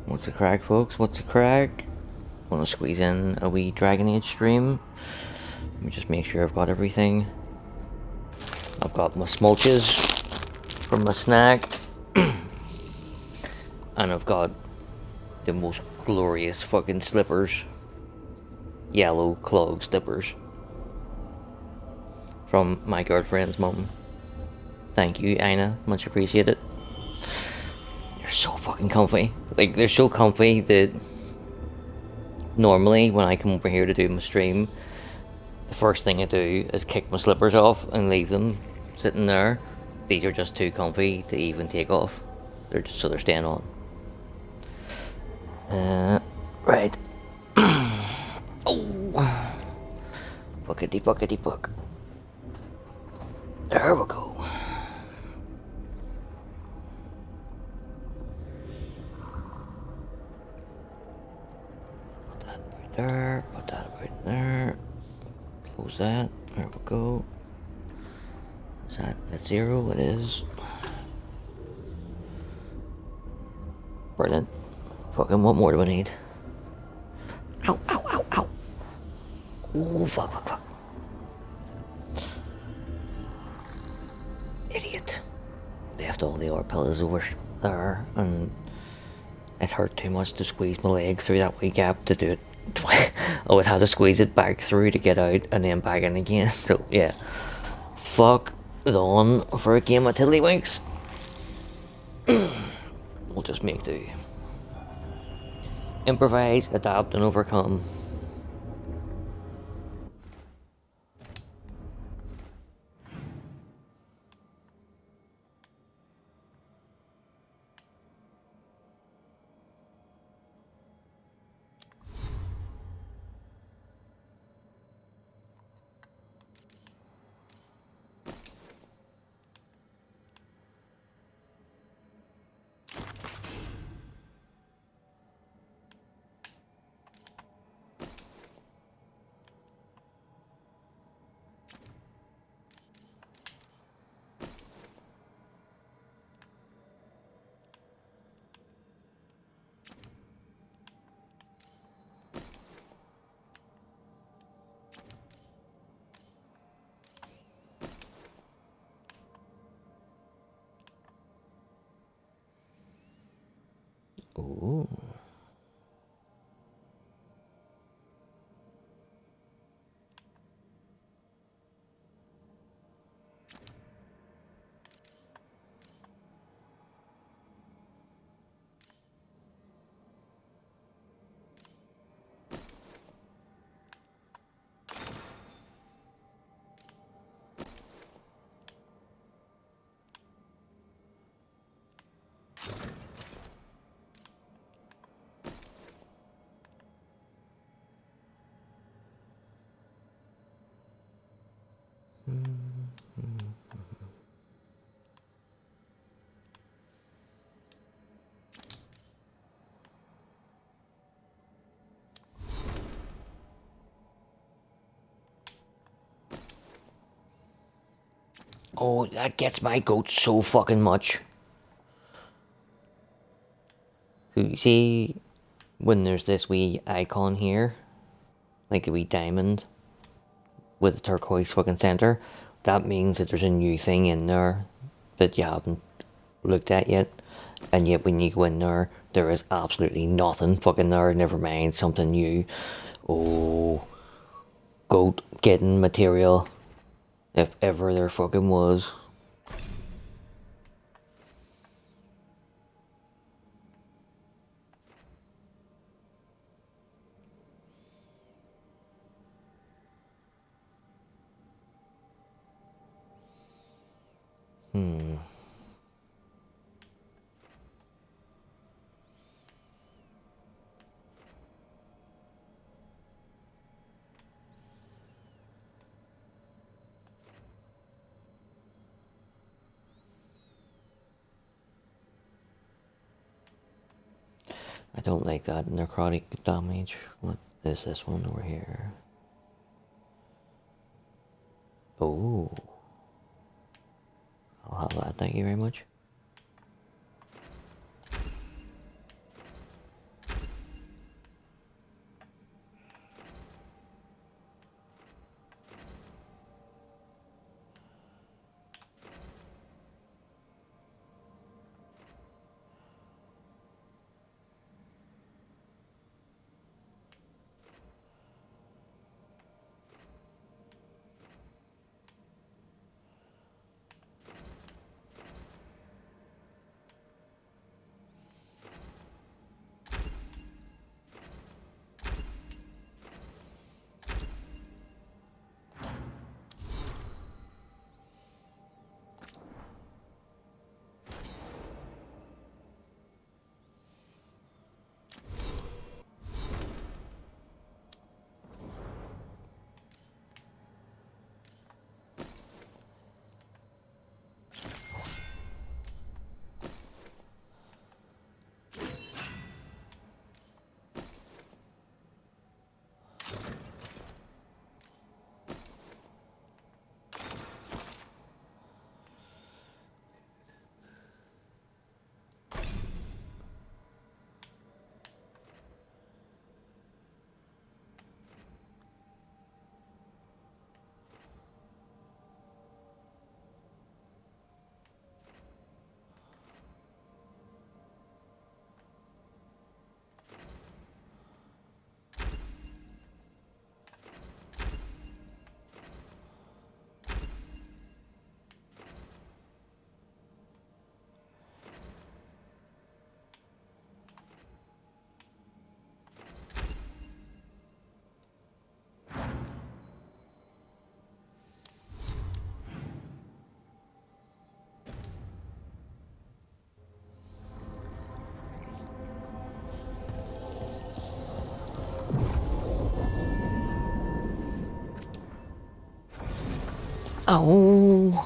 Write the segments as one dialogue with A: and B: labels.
A: What's the crack, folks? What's the crack? Want to squeeze in a wee Dragon Age stream? Let me just make sure I've got everything. I've got my smulches from my snack. And I've got the most glorious fucking slippers. Yellow clog slippers. From my girlfriend's mum. Thank you, Aina. Much appreciated. They're so fucking comfy. Like, they're so comfy that normally when I come over here to do my stream, the first thing I do is kick my slippers off and leave them sitting there. These are just too comfy to even take off. They're just so they're staying on. Right. Oh. Buckety buckety buck. There we go. Put that right there. Put that right there. Close that. There we go. Is that at 0? It is. Brilliant. Fucking what more do I need? Ow, ow, ow, ow. Ooh, fuck, fuck, fuck. Idiot. Left all the art pillows over there, and it hurt too much to squeeze my leg through that wee gap to do it twice. I would have to squeeze it back through to get out and then back in again. So, yeah. Fuck on for a game of Tiddlywinks. We'll just make do. Improvise, adapt, and overcome. Ooh. Oh, that gets my goat so fucking much. So you see, when there's this wee icon here, like a wee diamond with a turquoise fucking center, that means that there's a new thing in there that you haven't looked at yet. And yet when you go in there, there is absolutely nothing fucking there, never mind something new. Oh, goat getting material, if ever there fucking was. I don't like that necrotic damage. What is this one over here? Oh. I'll have that, thank you very much. Oh.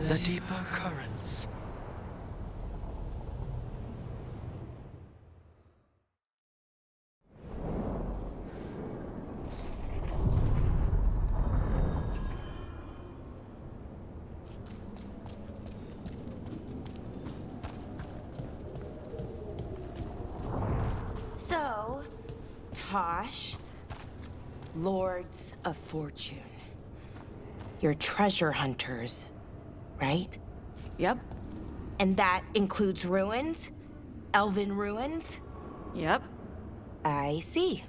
B: The deeper currents.
C: So, Tosh, Lords of Fortune. You're treasure hunters, right?
D: Yep.
C: And that includes ruins? Elven ruins?
D: Yep.
C: I see.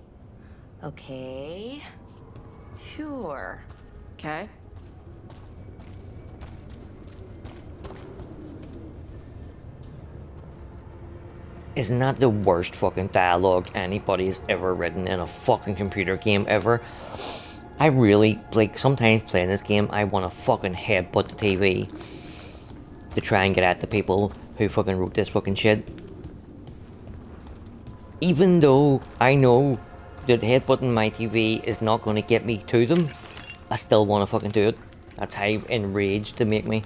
C: Okay. Sure.
D: Okay.
A: Isn't that the worst fucking dialogue anybody's ever written in a fucking computer game ever? I really, like, sometimes playing this game, I want to fucking headbutt the TV to try and get at the people who fucking wrote this fucking shit. Even though I know that headbutting my TV is not going to get me to them, I still want to fucking do it. That's how enraged they make me.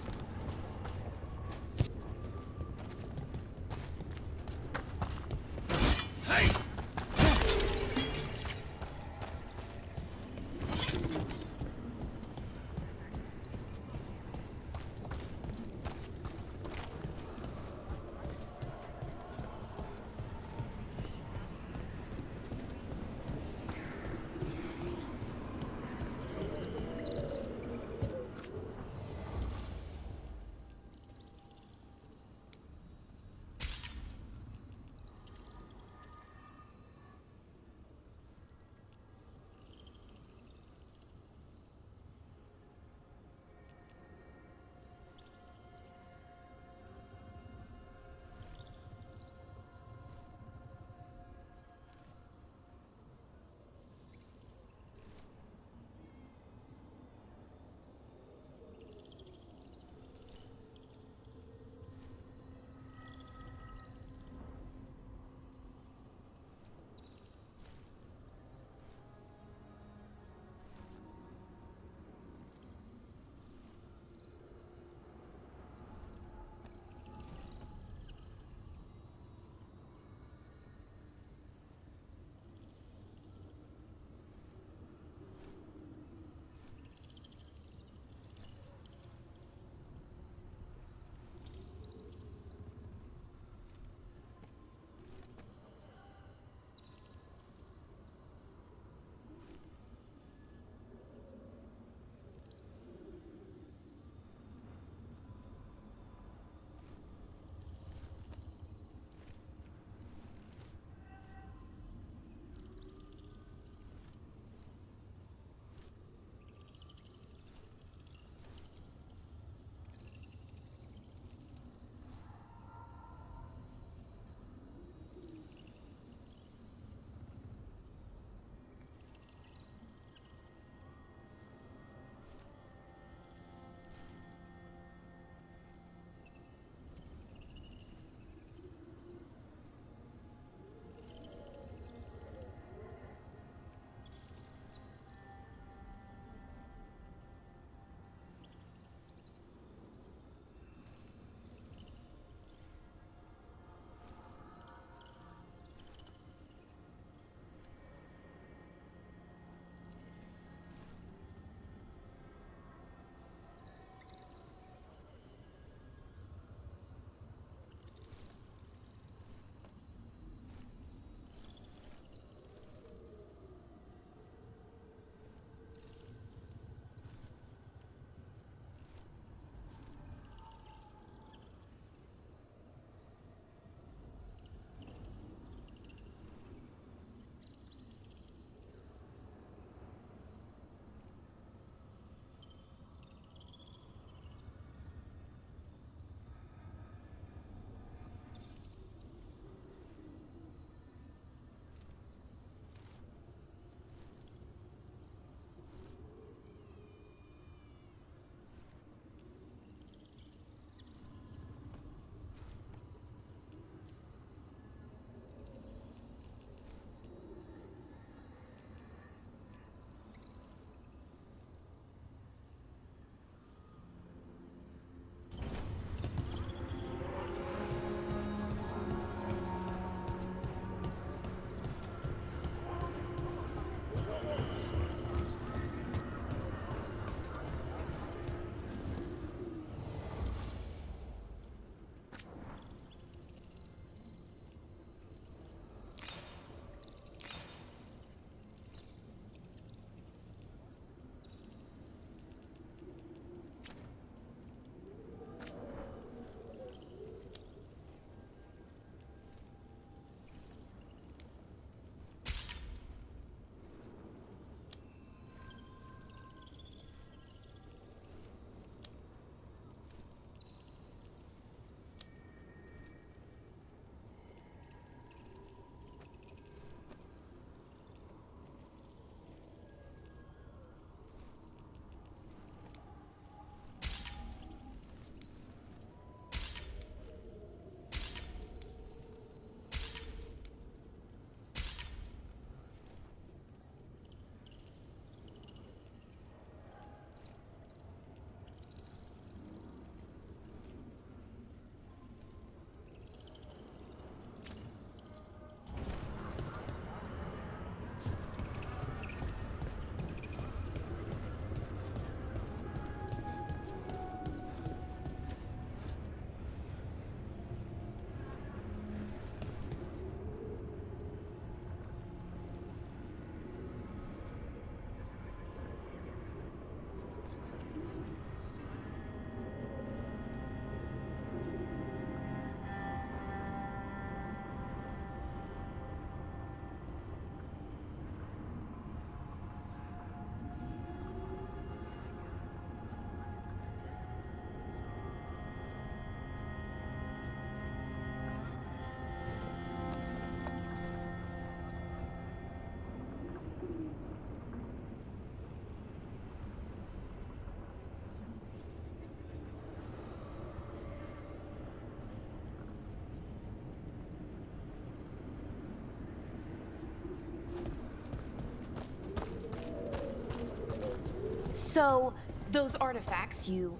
C: So, those artifacts you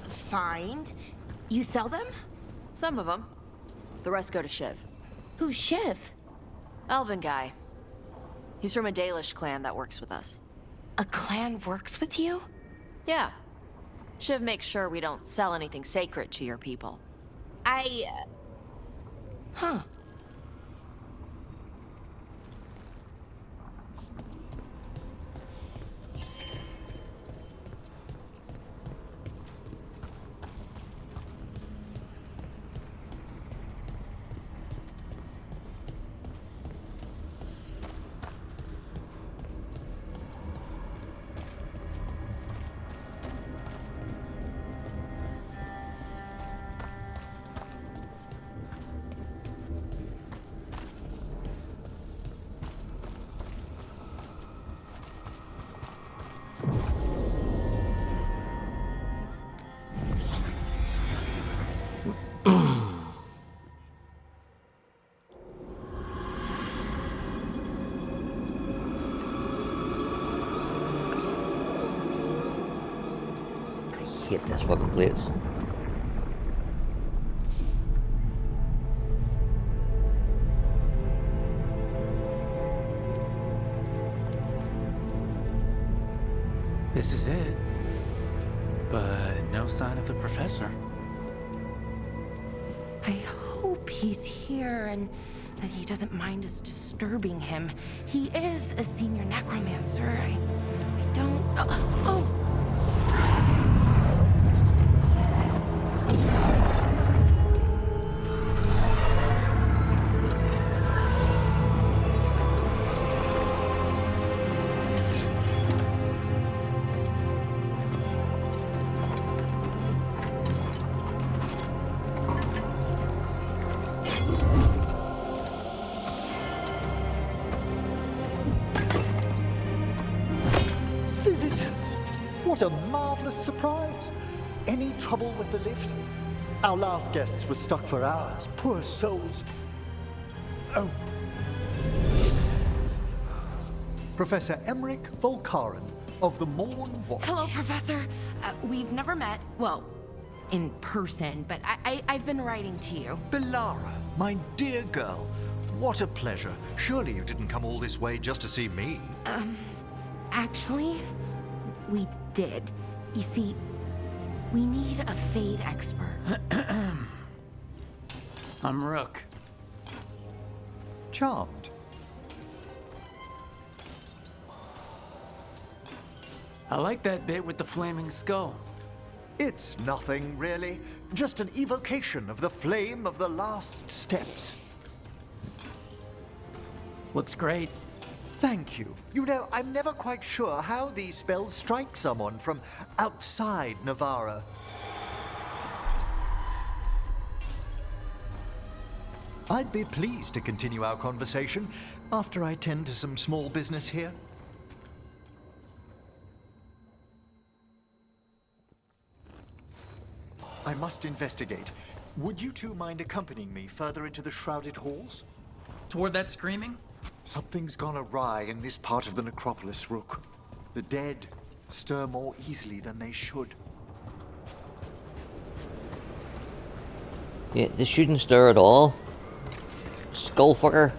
C: find, you sell them?
D: Some of them. The rest go to Shiv.
C: Who's Shiv?
D: Elven guy. He's from a Dalish clan that works with us.
C: A clan works with you?
D: Yeah. Shiv makes sure we don't sell anything sacred to your people.
C: Huh.
A: I hate this fucking place.
E: This is it. But no sign of the professor.
C: I hope he's here and that he doesn't mind us disturbing him. He is a senior necromancer. I don't... Oh!
F: Visitors! What a marvelous surprise! Any trouble with the lift? Our last guests were stuck for hours. Poor souls. Oh. Professor Emmrich Volkaren of the Morn Watch.
C: Hello, Professor. We've never met, well, in person, but I've been writing to you.
F: Belara, my dear girl. What a pleasure. Surely you didn't come all this way just to see me.
C: Actually, we did. You see, we need a Fade expert.
E: I'm Rook.
F: Charmed.
E: I like that bit with the flaming skull.
F: It's nothing, really. Just an evocation of the flame of the last steps.
E: Looks great.
F: Thank you. You know, I'm never quite sure how these spells strike someone from outside Navarra. I'd be pleased to continue our conversation after I tend to some small business here. I must investigate. Would you two mind accompanying me further into the shrouded halls?
E: Toward that screaming?
F: Something's gone awry in this part of the necropolis, Rook. The dead stir more easily than they should.
A: Yeah, this shouldn't stir at all. Skullfucker.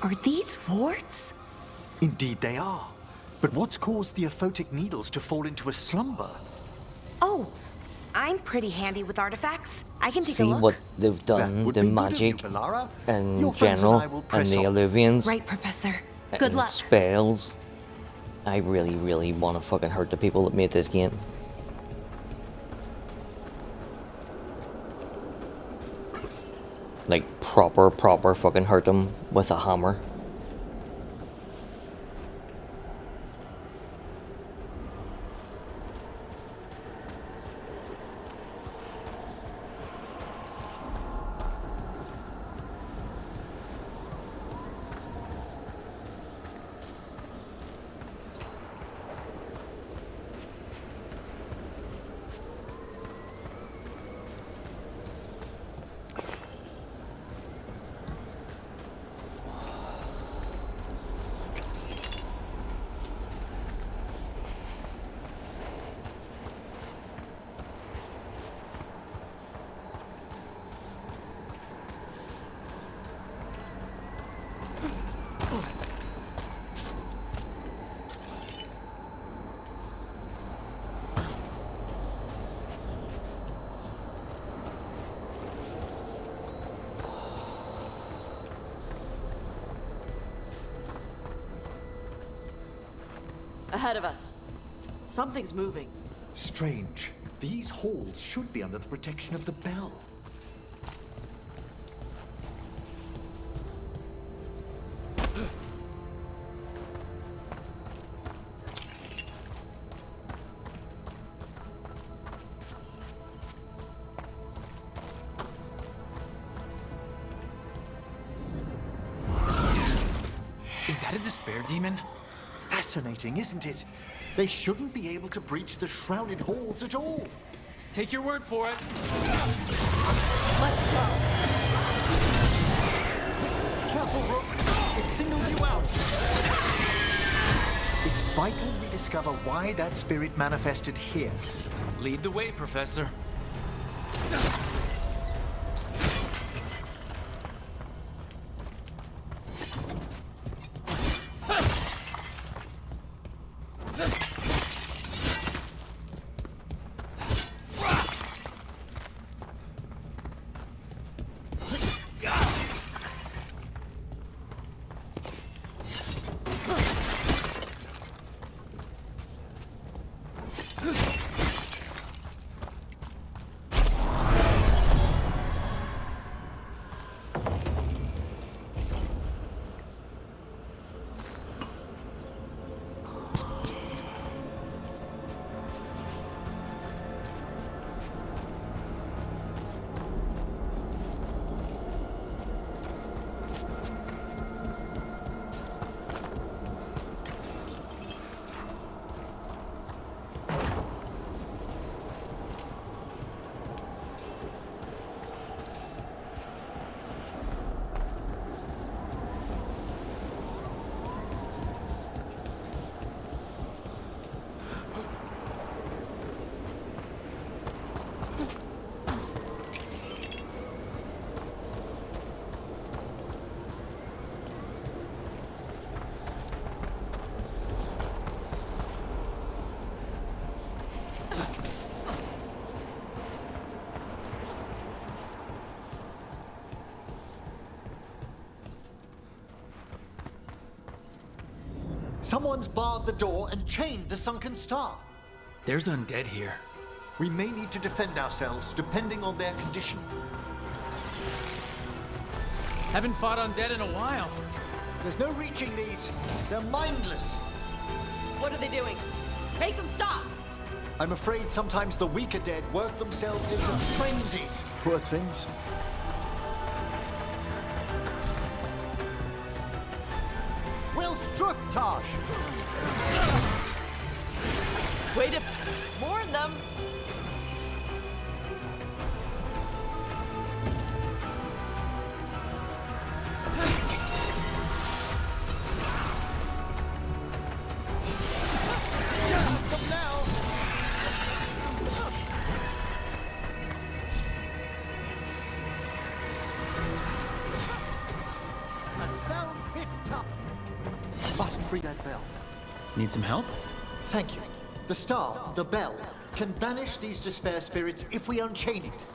C: Are these warts?
F: Indeed they are. But what's caused the aphotic needles to fall into a slumber?
C: Oh, I'm pretty handy with artifacts. I can take a
A: See
C: look.
A: what they've done,
F: That would
A: the
F: be good of you,
A: magic
F: Belara.
A: in
F: Your friends and
A: general,
F: I will
A: and
F: press
A: the
F: on.
A: Illuvians,
C: Right, Professor. Good
A: and
C: luck.
A: spells. I really, really want to fucking hurt the people that made this game. Like, proper fucking hurt them with a hammer.
D: Ahead of us. Something's moving.
F: Strange. These halls should be under the protection of the bell.
E: Is that a despair demon?
F: Fascinating, isn't it? They shouldn't be able to breach the shrouded halls at all.
E: Take your word for it.
D: Let's go.
F: Careful, Rook. It signals you out. It's vital we discover why that spirit manifested here.
E: Lead the way, Professor.
F: Someone's barred the door and chained the sunken star.
E: There's undead here.
F: We may need to defend ourselves depending on their condition.
E: Haven't fought undead in a while.
F: There's no reaching these. They're mindless.
D: What are they doing? Make them stop!
F: I'm afraid sometimes the weaker dead work themselves into frenzies. Poor things. Well struck, Tosh!
D: Way to warn them!
F: Must free that bell.
E: Need some help?
F: Thank you. The star, the bell, can banish these despair spirits if we unchain it.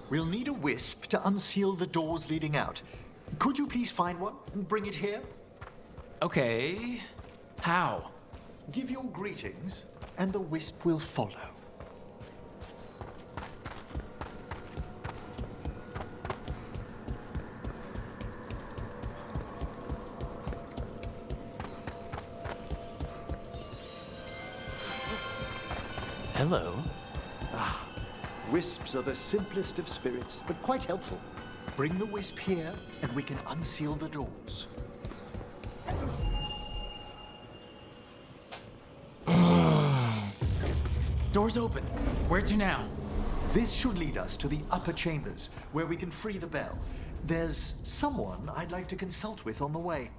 F: We'll need a wisp to unseal the doors leading out. Could you please find one and bring it here?
E: Okay. How?
F: Give your greetings, and the wisp will follow.
E: Hello.
F: Wisps are the simplest of spirits, but quite helpful. Bring the wisp here, and we can unseal the doors.
E: Door's open. Where to now?
F: This should lead us to the upper chambers, where we can free the bell. There's someone I'd like to consult with on the way.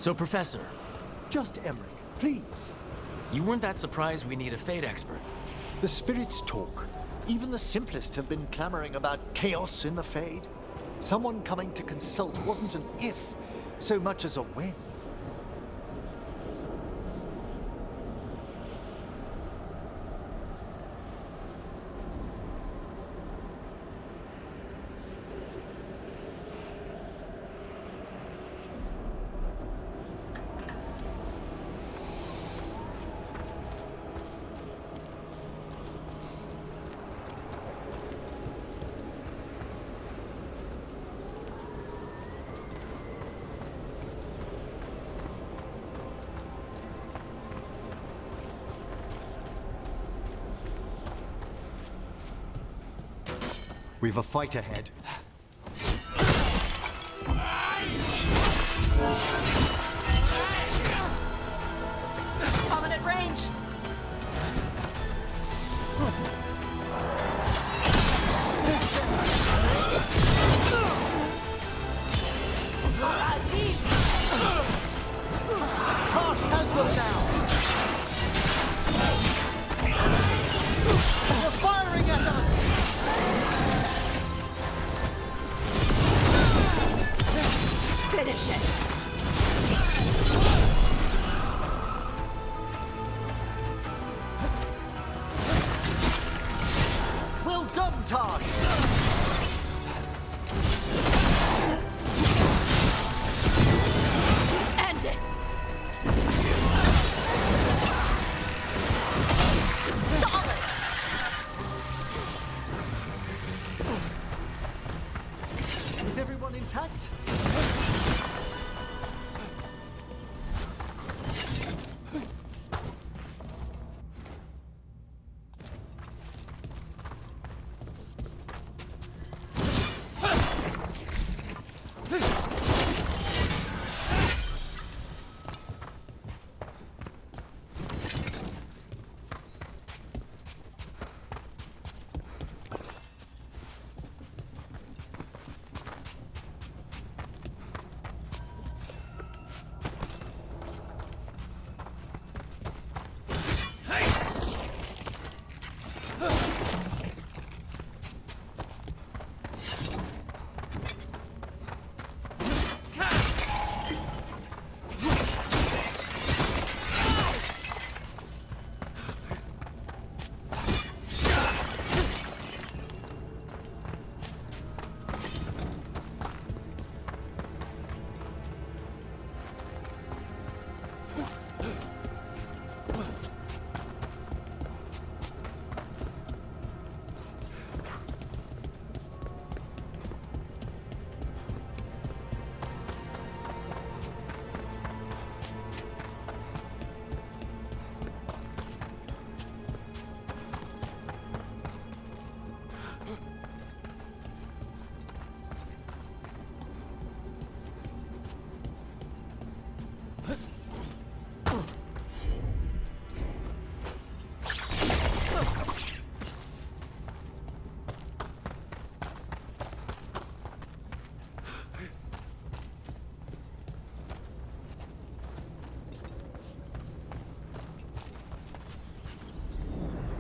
E: So, Professor,
F: Just Emmrich, please.
E: you weren't that surprised we need a Fate expert.
F: The spirits talk. Even the simplest have been clamoring about chaos in the Fade. Someone coming to consult wasn't an if, so much as a when. We've a fight ahead.
D: Coming at range!
F: Tosh has them now! They're firing at us!
D: Finish it!
F: Well done, Tosh!
D: End it! Solid!
F: Is everyone intact?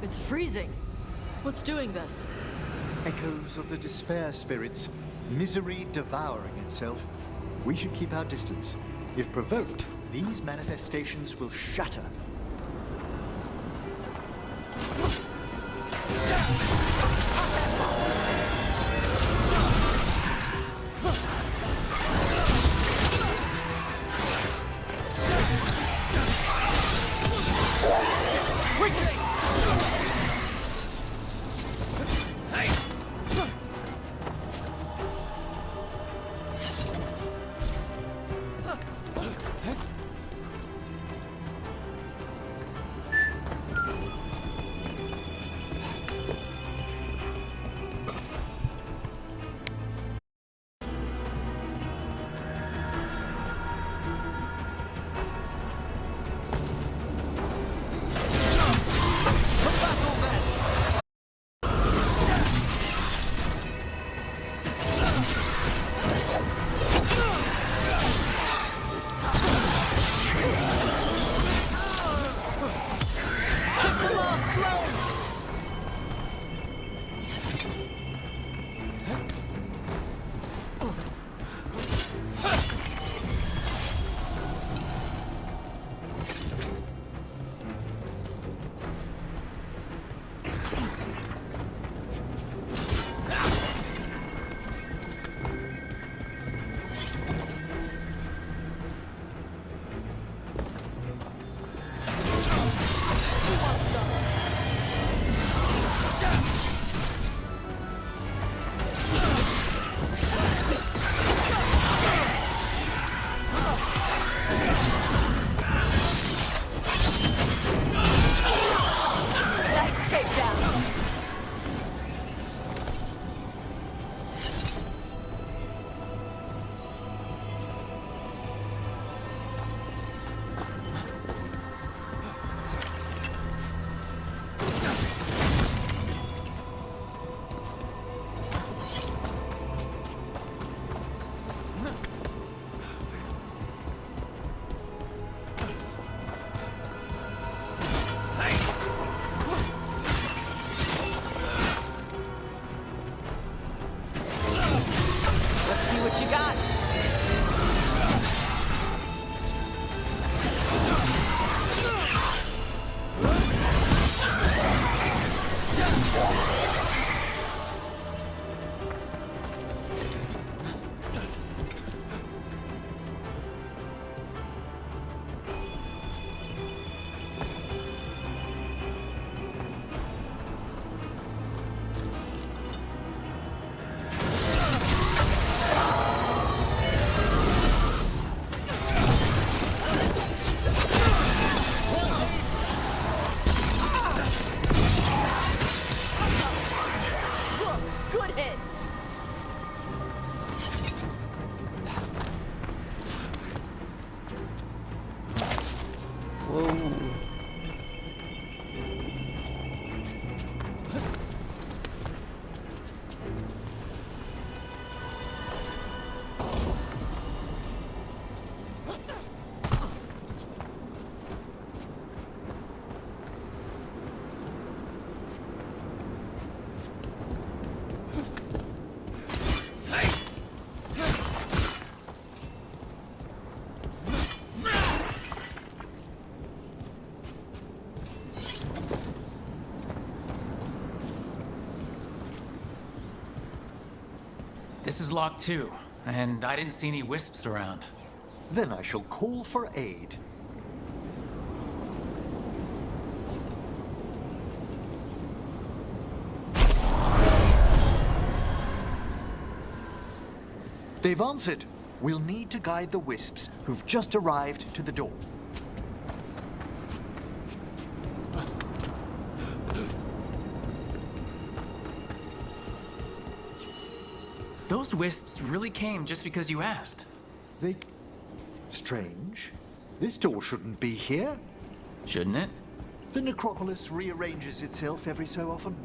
D: It's freezing. What's doing this?
F: Echoes of the despair spirits, misery devouring itself. We should keep our distance. If provoked, these manifestations will shatter.
D: What you got? Good hit.
A: Whoa.
E: This is locked too, and I didn't see any wisps around.
F: Then I shall call for aid. They've answered. We'll need to guide the wisps who've just arrived to the door.
E: Those wisps really came just because you asked.
F: They... Strange. This door shouldn't be here.
E: Shouldn't it?
F: The necropolis rearranges itself every so often.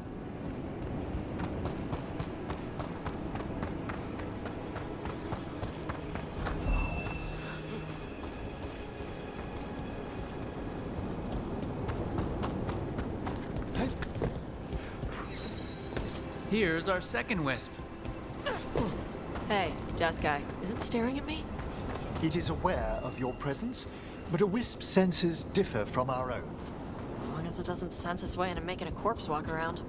E: Here's our second wisp.
D: Hey, desk guy, is it staring at me?
F: It is aware of your presence, but a wisp's senses differ from our own.
D: As long as it doesn't sense its way into making a corpse walk around.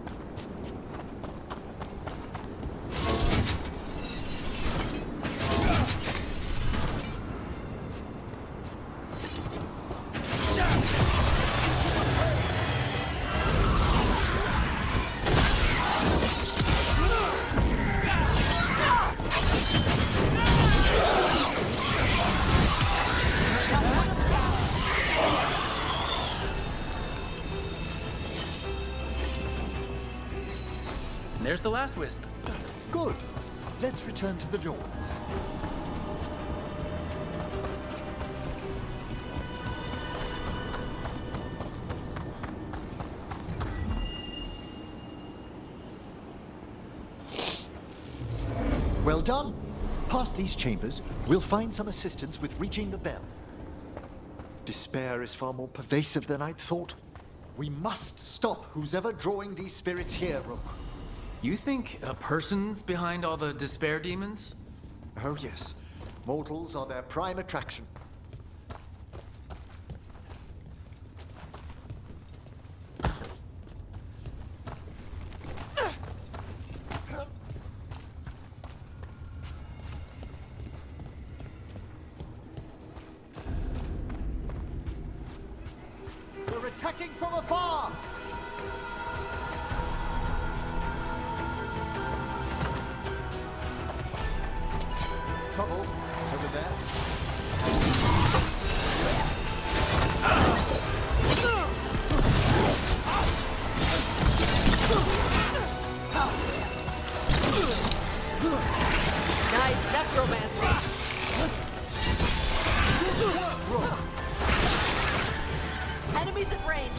E: And there's the last wisp.
F: Good. Let's return to the door. Well done. Past these chambers, we'll find some assistance with reaching the bell. Despair is far more pervasive than I'd thought. We must stop who's ever drawing these spirits here, Rook.
E: You think a person's behind all the despair demons?
F: Oh, yes. Mortals are their prime attraction. They're attacking from afar! Trouble over there.
D: Nice necromancy. Enemies at range.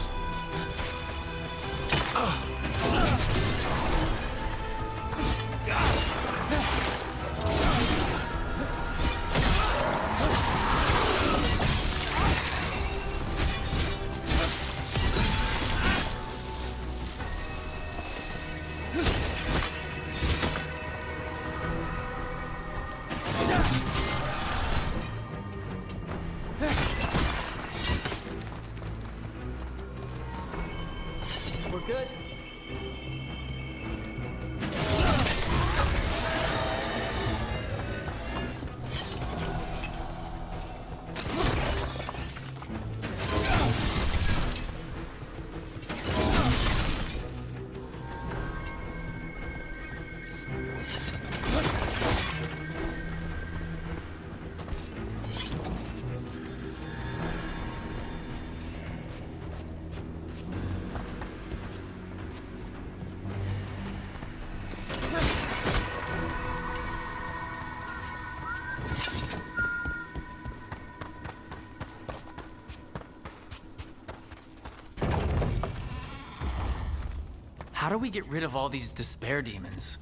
E: do we get rid of all these despair demons?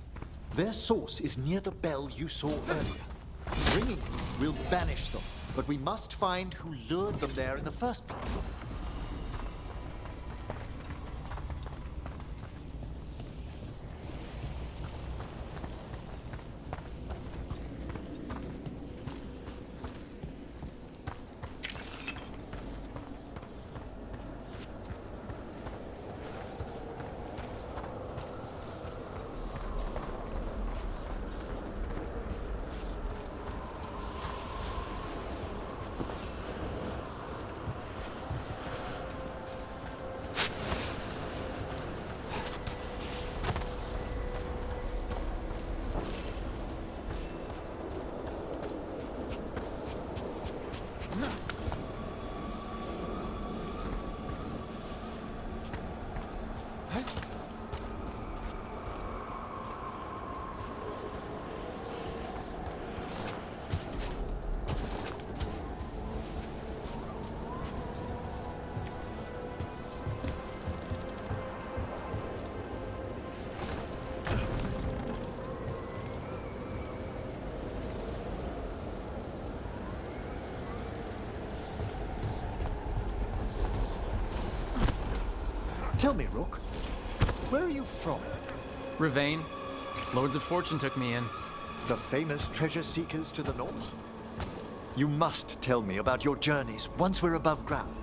F: Their source is near the bell you saw earlier. Ringing them will banish them, but we must find who lured them there in the first place. Tell me, Rook, where are you from?
E: Ravane. Lords of Fortune took me in.
F: The famous treasure seekers to the north? You must tell me about your journeys once we're above ground.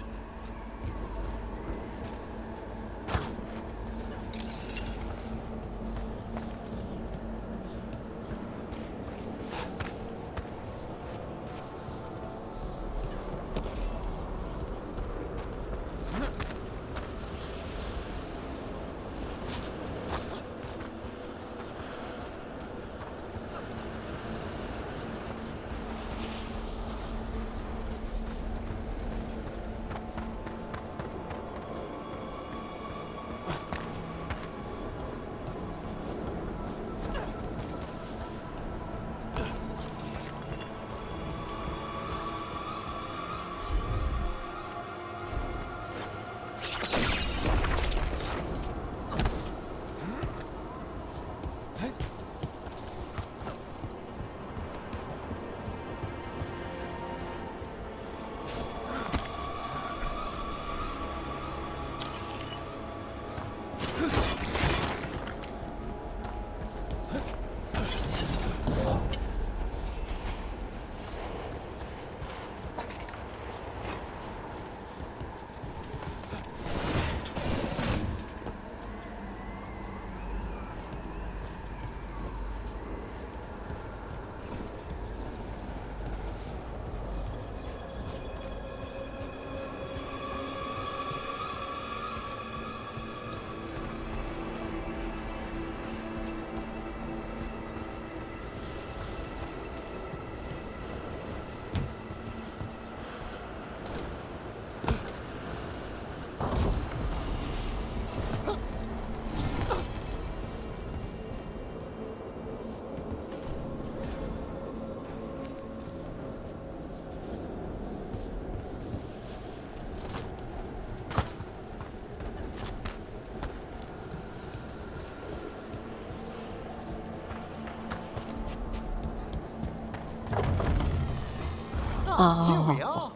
F: Here we are.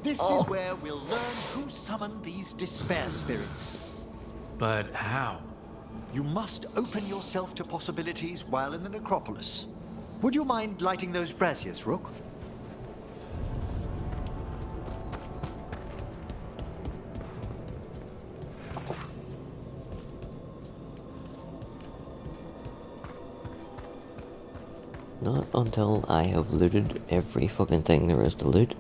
F: This is where we'll learn who summoned these despair spirits.
E: But how?
F: You must open yourself to possibilities while in the necropolis. Would you mind lighting those braziers, Rook?
A: Not until I have looted every fucking thing there is to loot.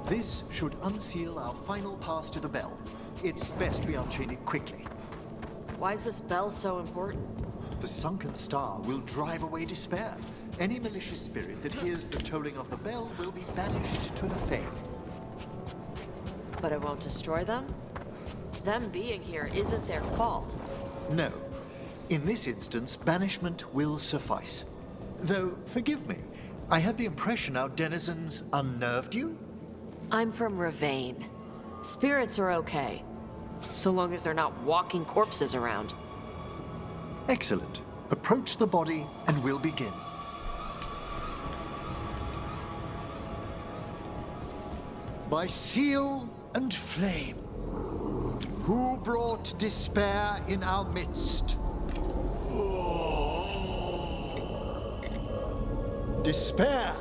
F: This should unseal our final path to the bell. It's best we unchain it quickly.
D: Why is this bell so important?
F: The sunken star will drive away despair. Any malicious spirit that hears the tolling of the bell will be banished to the Fae.
D: But it won't destroy them? Them being here isn't their fault.
F: No. In this instance, banishment will suffice. Though, forgive me, I had the impression our denizens unnerved you?
D: I'm from Ravane. Spirits are okay, so long as they're not walking corpses around.
F: Excellent. Approach the body and we'll begin. By seal and flame, who brought despair in our midst? Despair?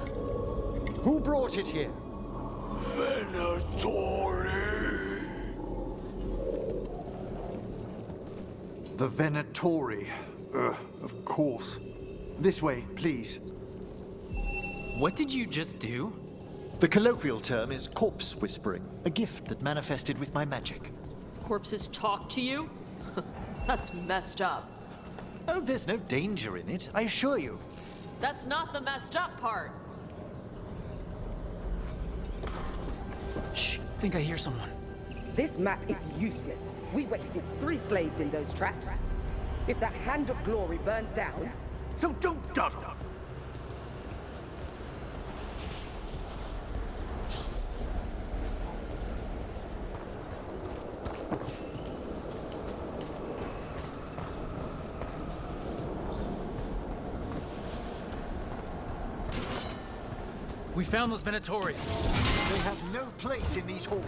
F: Who brought it here?
B: Venatori.
F: The Venatori. Of course. This way, please.
E: What did you just do?
F: The colloquial term is corpse whispering, a gift that manifested with my magic.
D: Corpses talk to you? That's messed up.
F: Oh, there's no danger in it, I assure you.
D: That's not the messed up part.
E: Shh, think I hear someone.
G: This map is useless. We wasted 3 slaves in those traps. If that Hand of Glory burns down,
F: So don't dawdle.
E: We found those Venatori.
F: They have no place in these halls.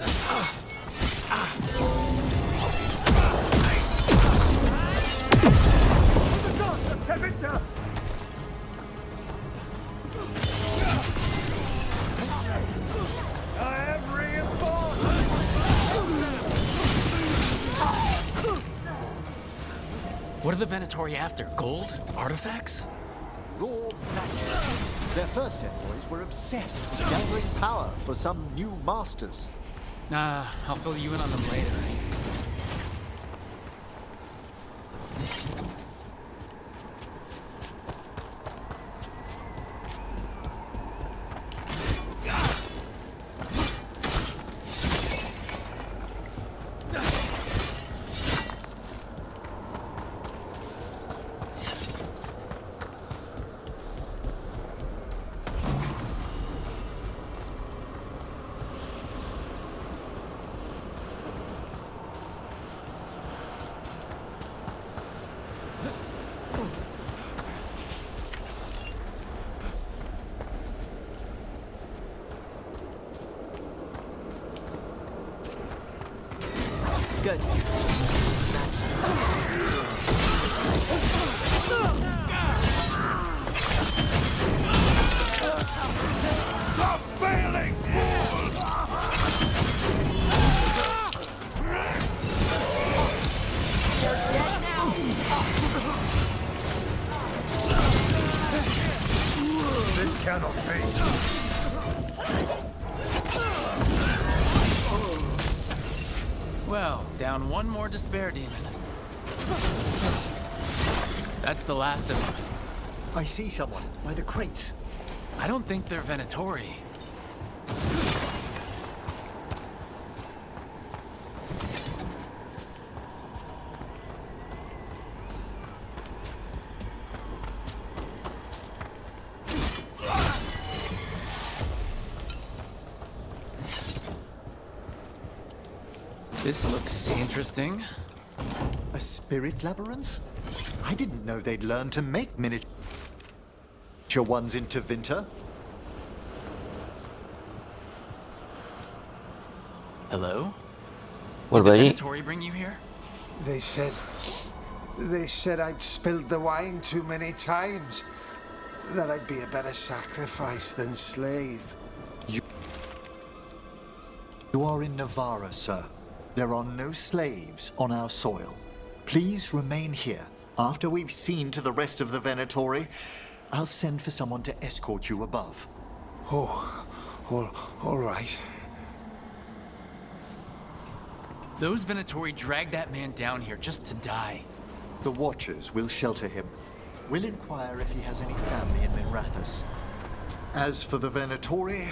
E: What are the Venatori after? Gold? Artifacts?
F: Raw magic. Their first envoys were obsessed, gathering power for some new masters.
E: Nah, I'll fill you in on them later.
D: Good.
B: Stop failing, fool!
D: You're dead now.
B: This cannot be.
E: Well, down one more despair demon. That's the last of them.
F: I see someone by the crates.
E: I don't think they're Venatori. This looks interesting.
F: A spirit labyrinth? I didn't know they'd learn to make miniature ones into Vinter.
E: Hello?
A: What
E: Did
A: about
E: the
A: you?
E: Venatori bring you here?
H: They said I'd spilled the wine too many times. That I'd be a better sacrifice than slave.
F: You are in Navarra, sir. There are no slaves on our soil. Please remain here. After we've seen to the rest of the Venatori, I'll send for someone to escort you above.
H: Oh, all right.
E: Those Venatori dragged that man down here just to die.
F: The Watchers will shelter him. We'll inquire if he has any family in Minrathous. As for the Venatori,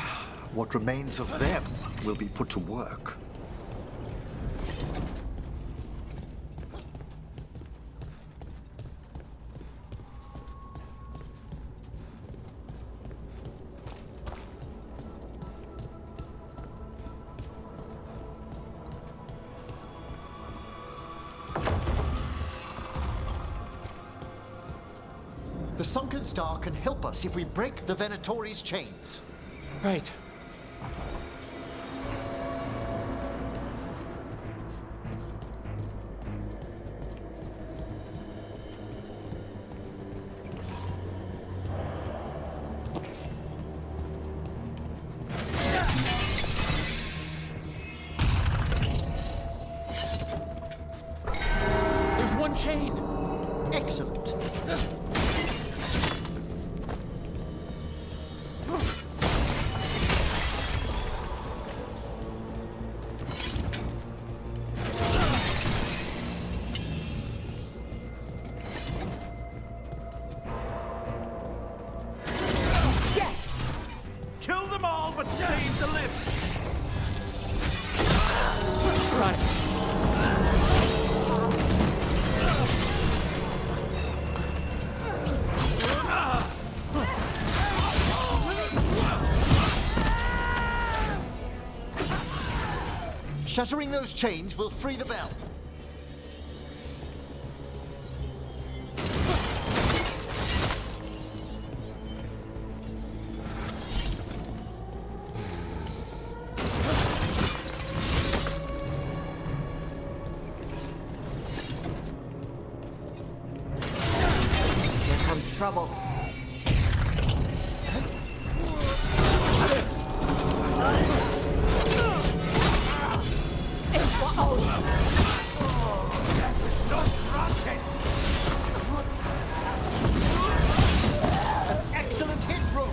F: what remains of them will be put to work. The Sunken Star can help us if we break the Venatori's chains.
E: Right. There's one chain.
F: Excellent.
B: Kill them all, but save the living.
F: Shattering those chains will free the bell.
D: Here comes trouble.
F: Excellent hit, Rook.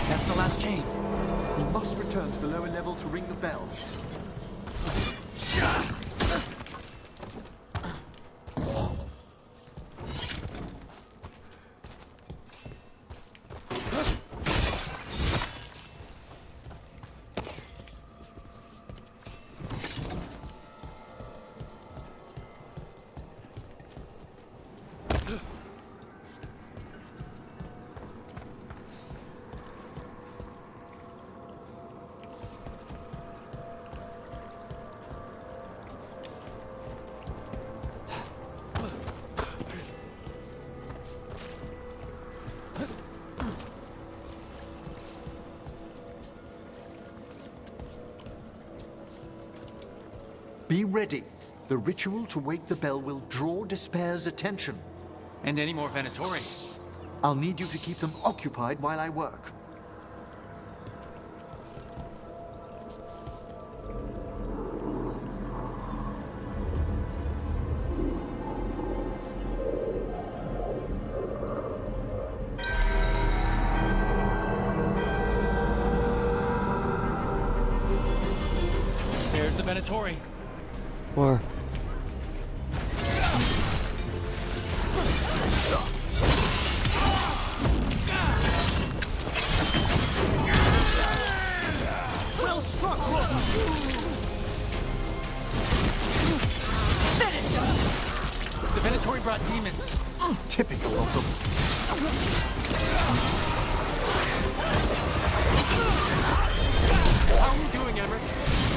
E: That's the last chain.
F: We must return to the lower level to ring the bell. Be ready. The ritual to wake the bell will draw Despair's attention.
E: And any more Venatori.
F: I'll need you to keep them occupied while I work.
E: There's the Venatori.
A: Or
F: Well struck, Rook!
E: The Venatori brought demons.
F: Typical of them.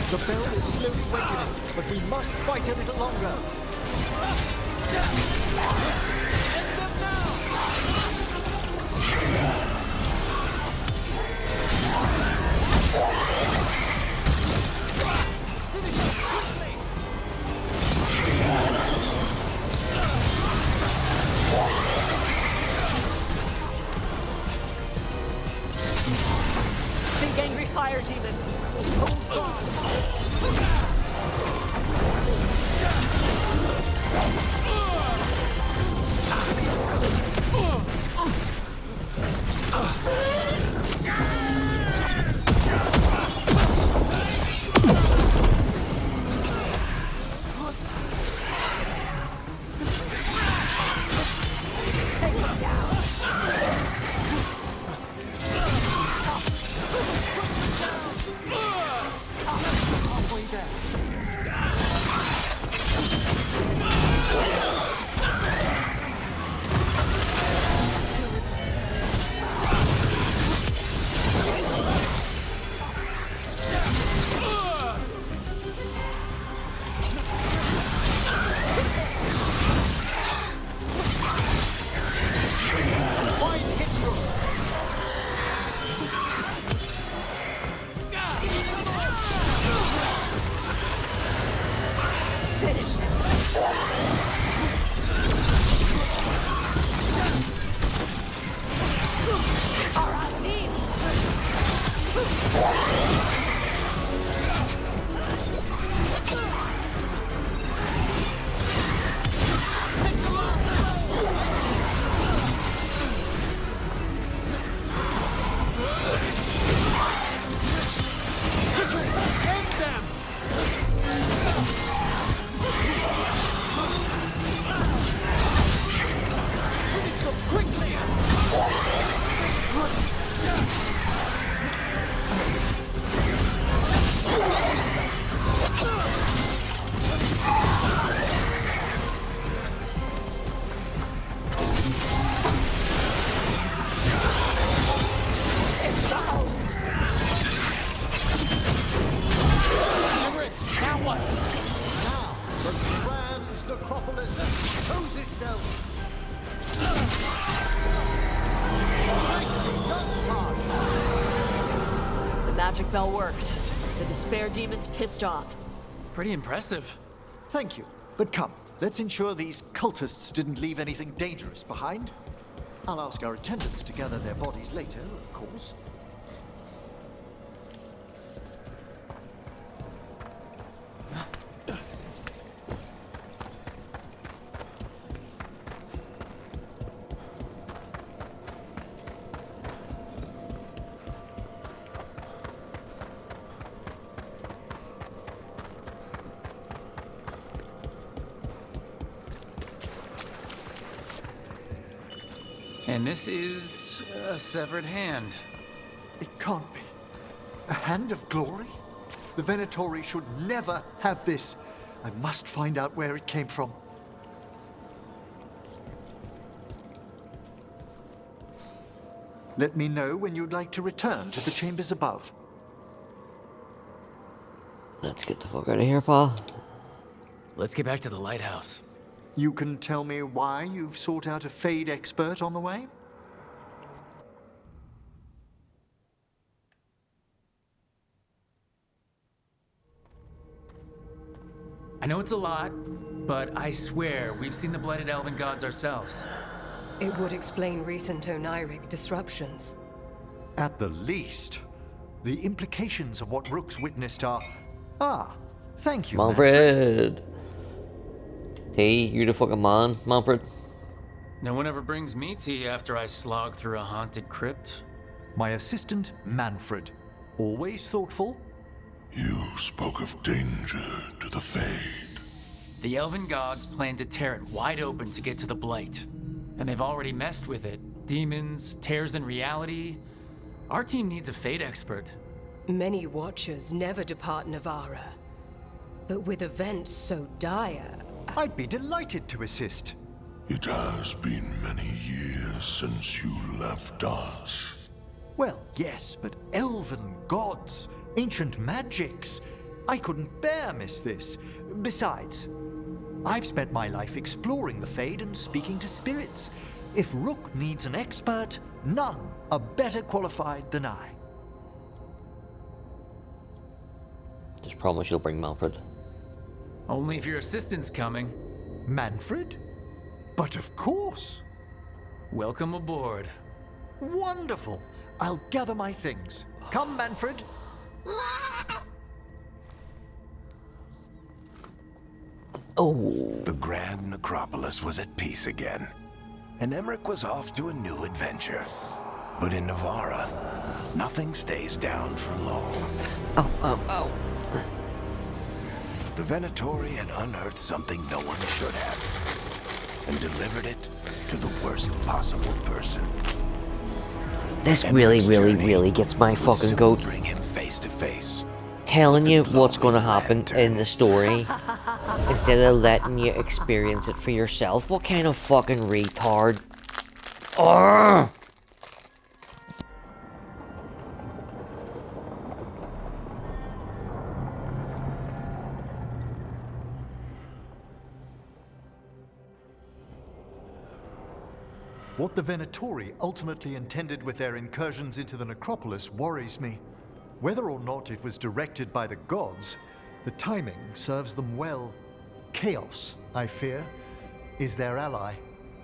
F: The bell is slowly wakening, but we must fight a little longer.
D: Big angry fire demon. Hold fast. Take him down.
F: Halfway there.
D: Finish him. All right, team. Emmrich, now what?
F: Now, the grand necropolis shows itself. Nicely done, Taj.
D: The magic bell worked. The despair demon's pissed off.
E: Pretty impressive.
F: Thank you. But come, let's ensure these cultists didn't leave anything dangerous behind. I'll ask our attendants to gather their bodies later, of course.
E: And this is a severed hand.
F: It can't be. A hand of glory? The Venatori should never have this. I must find out where it came from. Let me know when you'd like to return to the chambers above.
A: Let's get the fuck out of here, Paul.
E: Let's get back to the lighthouse.
F: You can tell me why you've sought out a Fade expert on the way?
E: I know it's a lot, but I swear we've seen the Blighted Elven Gods ourselves.
I: It would explain recent Oniric disruptions.
F: At the least, the implications of what Rook's witnessed are... Ah, thank you,
A: Manfred. Hey, you the fucking man, Manfred.
E: No one ever brings me tea after I slog through a haunted crypt.
F: My assistant, Manfred. Always thoughtful.
J: You spoke of danger to the Fade.
E: The Elven Gods plan to tear it wide open to get to the Blight. And they've already messed with it. Demons, tears in reality. Our team needs a Fade expert.
I: Many Watchers never depart Navara. But with events so dire...
F: I'd be delighted to assist.
J: It has been many years since you left us.
F: Well, yes, but elven gods, ancient magics. I couldn't bear miss this. Besides, I've spent my life exploring the Fade and speaking to spirits. If Rook needs an expert, none are better qualified than I.
A: Just promise you'll bring Manfred.
E: Only if your assistant's coming.
F: Manfred? But of course.
E: Welcome aboard.
F: Wonderful. I'll gather my things. Come, Manfred.
A: Oh.
K: The Grand Necropolis was at peace again, and Emmrich was off to a new adventure. But in Navarra, nothing stays down for long.
A: Oh.
K: The Venatori had unearthed something no one should have, and delivered it to the worst possible person.
A: This really gets my fucking goat.
K: Bring him face to face.
A: Telling you what's going to happen in the story instead of letting you experience it for yourself. What kind of fucking retard? Urgh!
F: What the Venatori ultimately intended with their incursions into the necropolis worries me. Whether or not it was directed by the gods, the timing serves them well. Chaos, I fear, is their ally.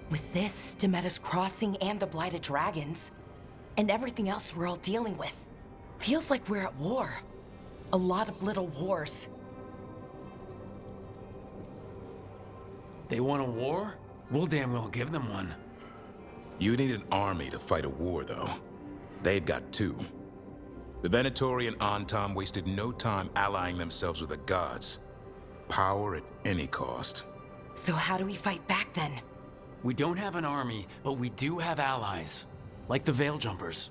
C: With this, Demeter's Crossing and the Blighted Dragons, and everything else we're all dealing with, feels like we're at war. A lot of little wars.
E: They want a war? We'll damn well give them one.
L: You need an army to fight a war, though. They've got two. The Venatori and Antam wasted no time allying themselves with the gods. Power at any cost.
C: So how do we fight back then?
E: We don't have an army, but we do have allies. Like the Veil Jumpers.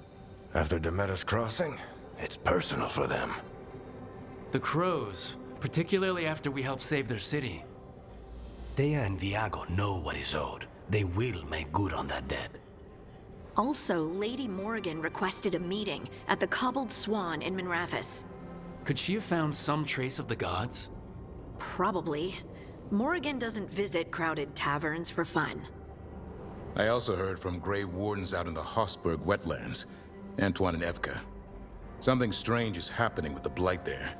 K: After Demeter's Crossing, it's personal for them.
E: The Crows, particularly after we helped save their city.
M: Thea and Viago know what is owed. They will make good on that debt.
N: Also, Lady Morrigan requested a meeting at the Cobbled Swan in Minrathous.
E: Could she have found some trace of the gods?
N: Probably. Morrigan doesn't visit crowded taverns for fun.
L: I also heard from Grey Wardens out in the Hossberg wetlands, Antoine and Evka. Something strange is happening with the Blight there.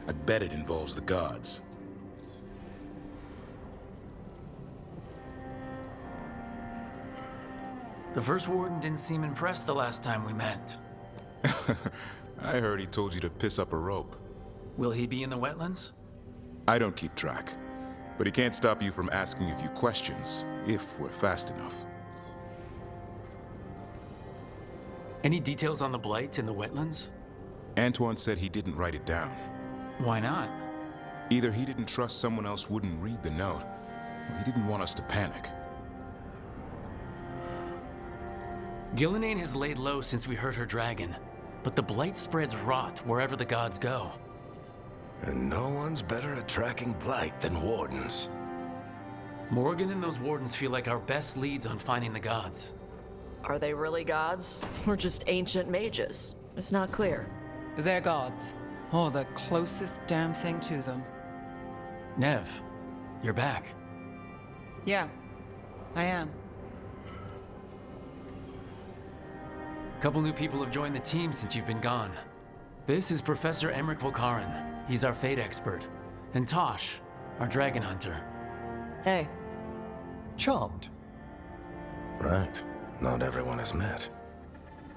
L: I bet it involves the gods.
E: The First Warden didn't seem impressed the last time we met.
L: I heard he told you to piss up a rope.
E: Will he be in the wetlands?
L: I don't keep track, but he can't stop you from asking a few questions, if we're fast enough.
E: Any details on the Blight in the wetlands?
L: Antoine said he didn't write it down.
E: Why not?
L: Either he didn't trust someone else wouldn't read the note, or he didn't want us to panic.
E: Gillenane has laid low since we heard her dragon, but the Blight spreads rot wherever the gods go.
K: And no one's better at tracking Blight than Wardens.
E: Morrigan and those Wardens feel like our best leads on finding the gods.
D: Are they really gods? Or just ancient mages? It's not clear.
O: They're gods, or the closest damn thing to them.
E: Nev, you're back.
O: Yeah, I am.
E: A couple new people have joined the team since you've been gone. This is Professor Emmrich Volkaren. He's our fate expert. And Tosh, our dragon hunter.
D: Hey.
F: Charmed.
K: Right. Not everyone has met.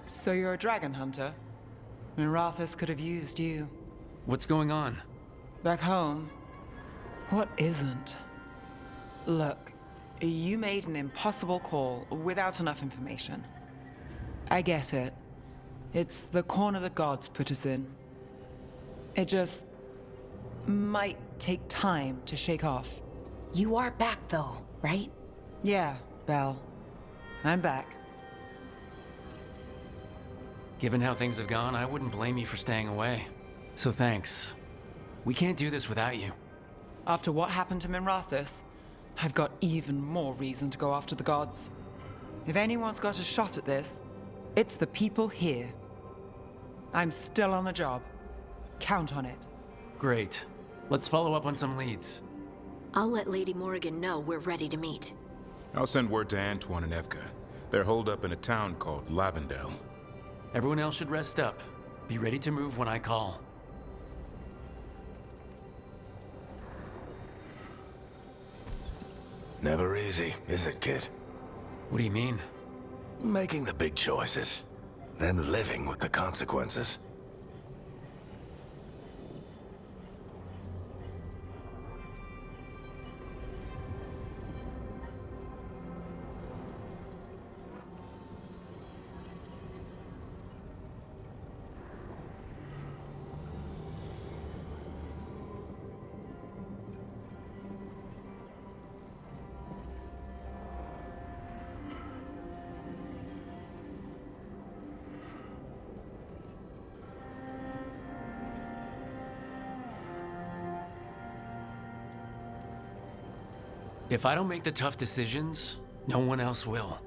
O: So you're a dragon hunter? Minrathous could have used you.
E: What's going on?
O: Back home, what isn't? Look, you made an impossible call without enough information. I get it. It's the corner the gods put us in. It just might take time to shake off.
C: You are back though, right?
O: Yeah, Belle. I'm back.
E: Given how things have gone, I wouldn't blame you for staying away. So thanks. We can't do this without you.
O: After what happened to Minrathous, I've got even more reason to go after the gods. If anyone's got a shot at this, it's the people here. I'm still on the job. Count on it.
E: Great. Let's follow up on some leads.
N: I'll let Lady Morrigan know we're ready to meet.
L: I'll send word to Antoine and Evka. They're holed up in a town called Lavendel.
E: Everyone else should rest up. Be ready to move when I call.
K: Never easy, is it, kid?
E: What do you mean?
K: Making the big choices, then living with the consequences.
E: If I don't make the tough decisions, no one else will.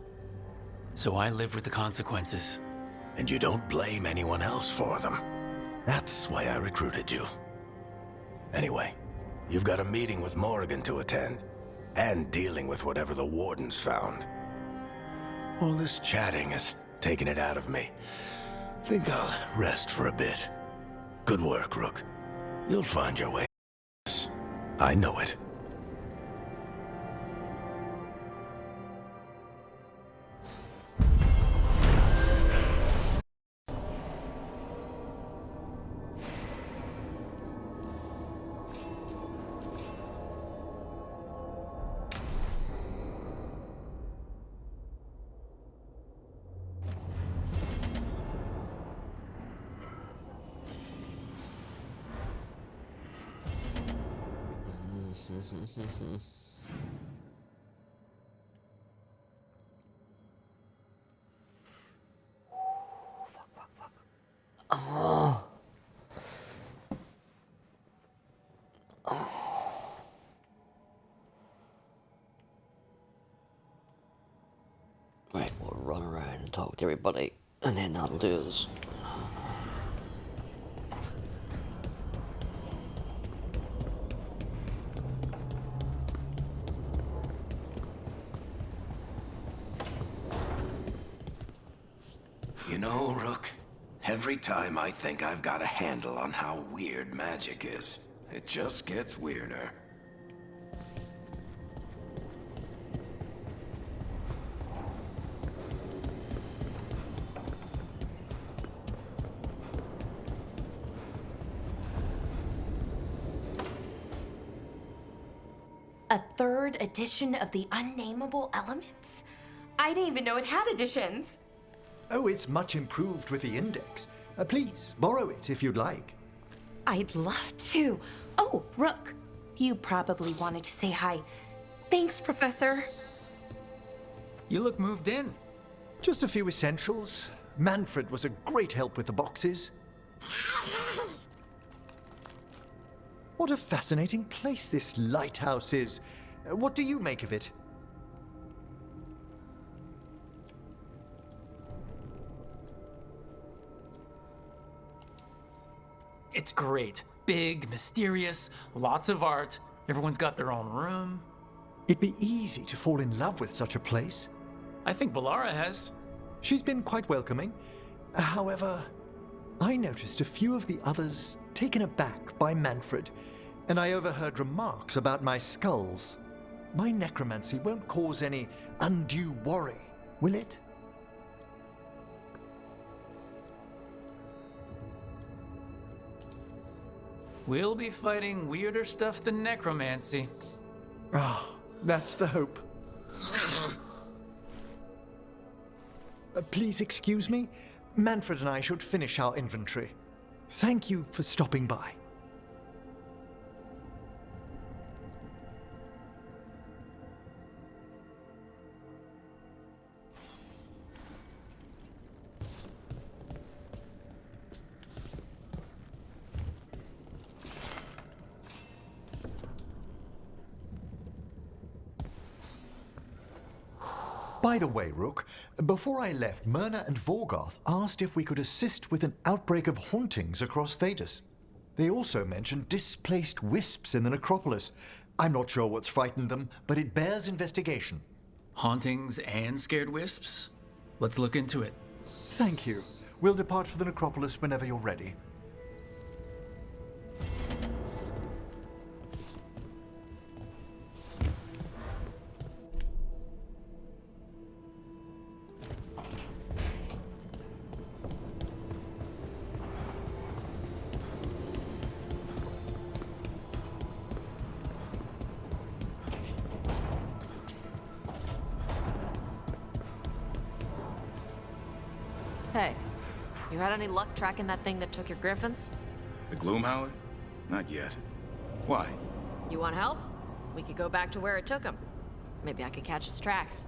E: So I live with the consequences.
K: And you don't blame anyone else for them. That's why I recruited you. Anyway, you've got a meeting with Morrigan to attend, and dealing with whatever the Warden's found. All this chatting is taking it out of me. Think I'll rest for a bit. Good work, Rook. You'll find your way. I know it.
A: Oh. Right, we'll run around and talk to everybody, and then that'll do us.
K: You know, Rook, every time I think I've got a handle on how weird magic is, it just gets weirder.
C: A third edition of the Unnameable Elements? I didn't even know it had editions.
F: Oh, it's much improved with the index. Please, borrow it if you'd like.
C: I'd love to. Oh, Rook, you probably wanted to say hi. Thanks, Professor.
E: You look moved in.
F: Just a few essentials. Manfred was a great help with the boxes. What a fascinating place this lighthouse is. What do you make of it?
E: It's great. Big, mysterious, lots of art. Everyone's got their own room.
F: It'd be easy to fall in love with such a place.
E: I think Balara has.
F: She's been quite welcoming. However, I noticed a few of the others taken aback by Manfred, and I overheard remarks about my skulls. My necromancy won't cause any undue worry, will it?
E: We'll be fighting weirder stuff than necromancy.
F: Ah, that's the hope. Please excuse me. Manfred and I should finish our inventory. Thank you for stopping by. By the way, Rook, before I left, Myrna and Vorgoth asked if we could assist with an outbreak of hauntings across Thedas. They also mentioned displaced wisps in the necropolis. I'm not sure what's frightened them, but it bears investigation.
E: Hauntings and scared wisps? Let's look into it.
F: Thank you. We'll depart for the necropolis whenever you're ready.
D: Hey, you had any luck tracking that thing that took your griffins?
L: The Gloomhowler? Not yet. Why?
D: You want help? We could go back to where it took him. Maybe I could catch its tracks.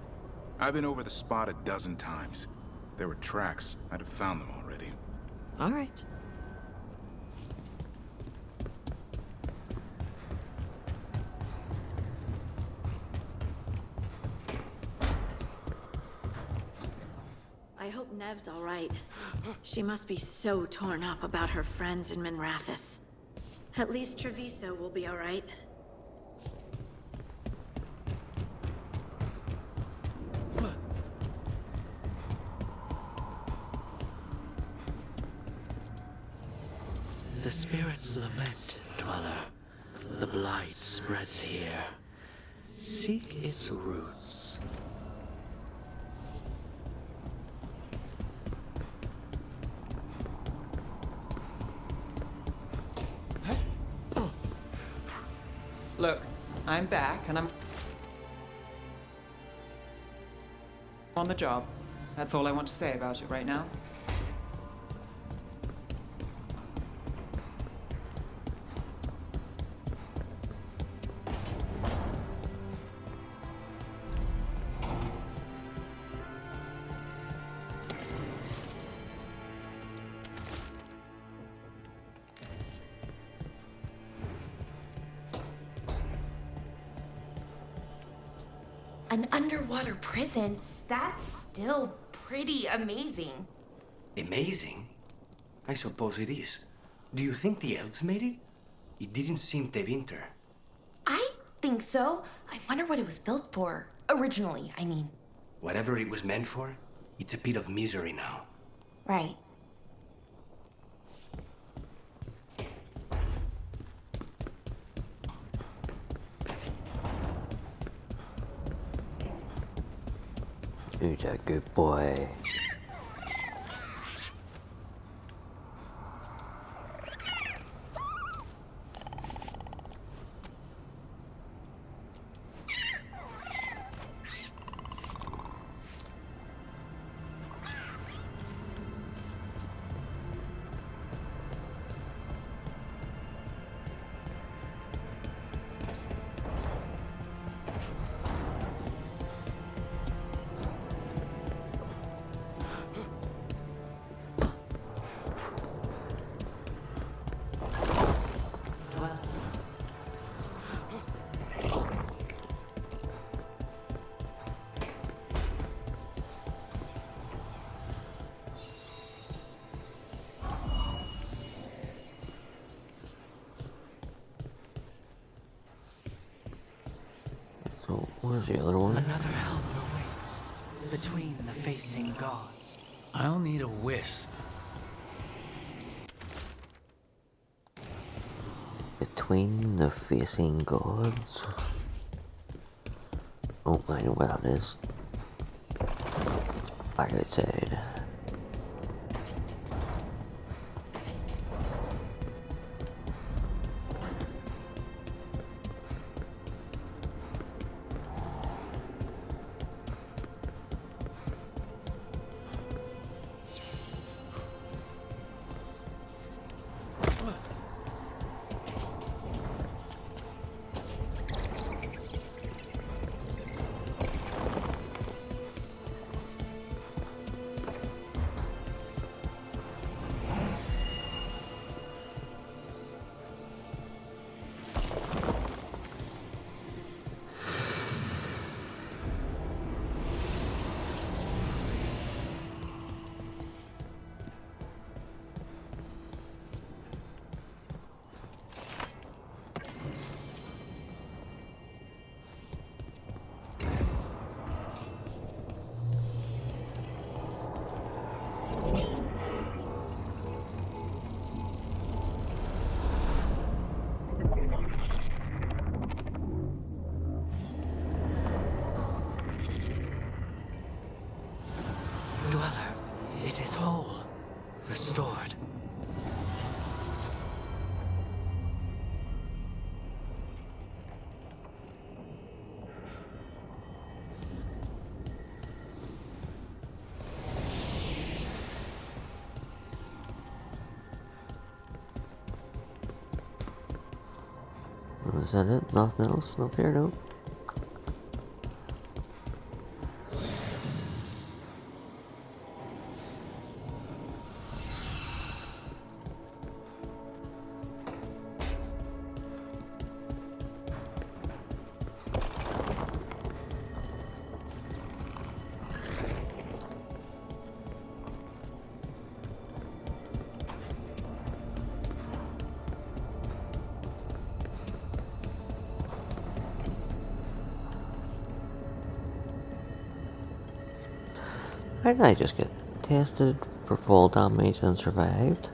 L: I've been over the spot a dozen times. If there were tracks, I'd have found them already.
D: All right.
N: I hope Nev's all right. She must be so torn up about her friends in Minrathous. At least Treviso will be all right.
P: The spirits lament, Dweller. The blight spreads here. Seek its roots.
O: Look, I'm back, and I'm on the job. That's all I want to say about it right now.
C: An underwater prison? That's still pretty amazing.
M: Amazing? I suppose it is. Do you think the elves made it? It didn't seem to winter.
C: I think so. I wonder what it was built for. Originally, I mean.
M: Whatever it was meant for, it's a pit of misery now.
C: Right.
A: Who's a good boy? So, where's the other one?
P: Another helper awaits between the facing gods.
E: I'll need a wisp.
A: Between the facing gods? Oh, I know where that is. Back outside. Was that it? Nothing else? No fair note. Why did I just get tested for fall damage and survived?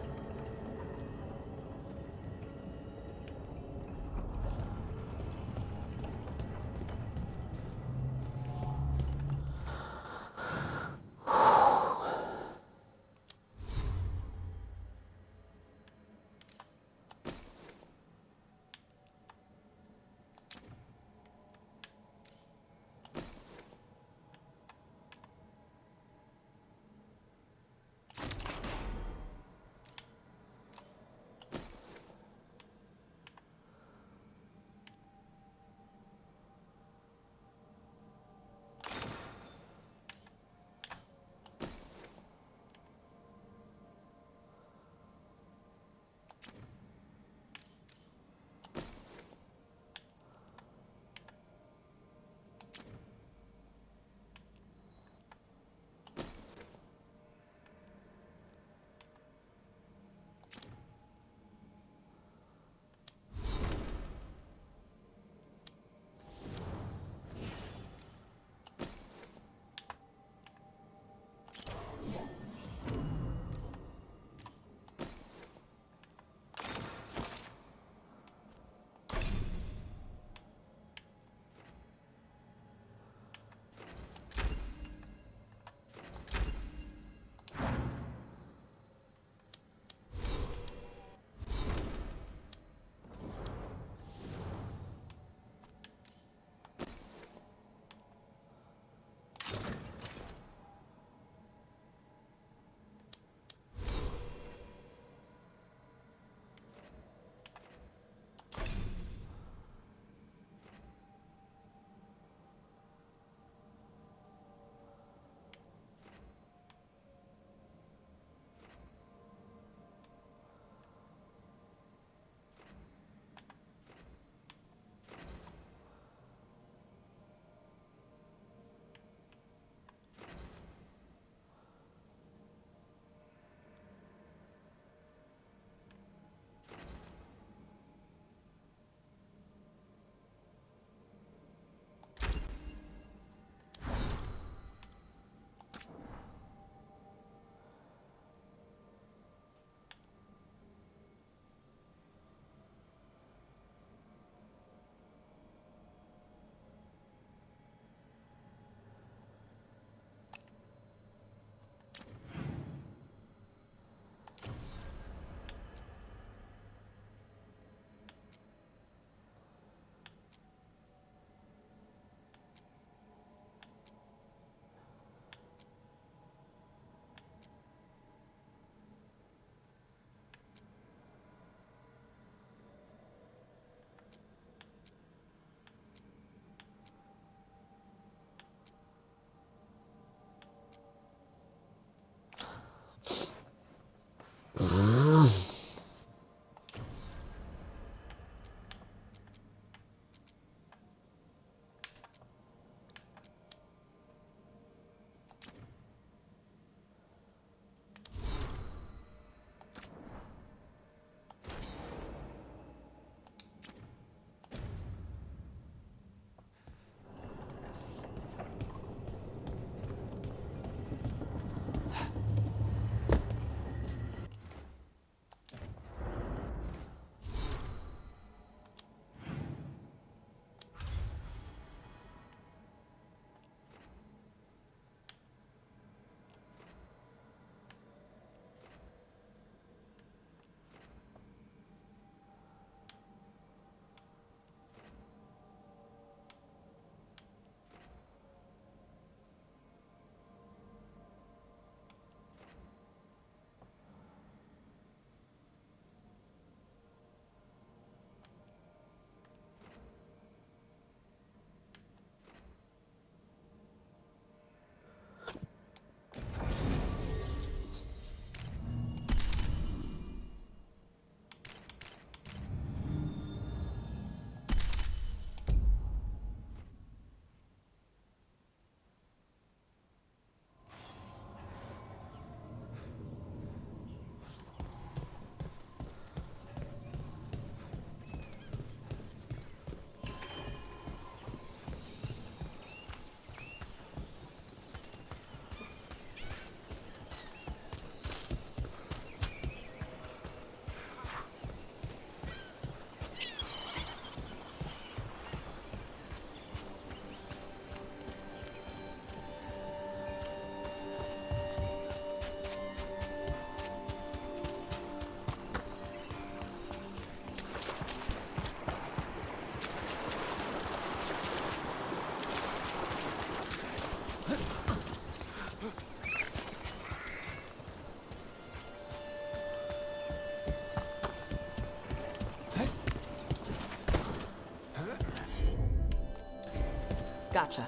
D: Gotcha.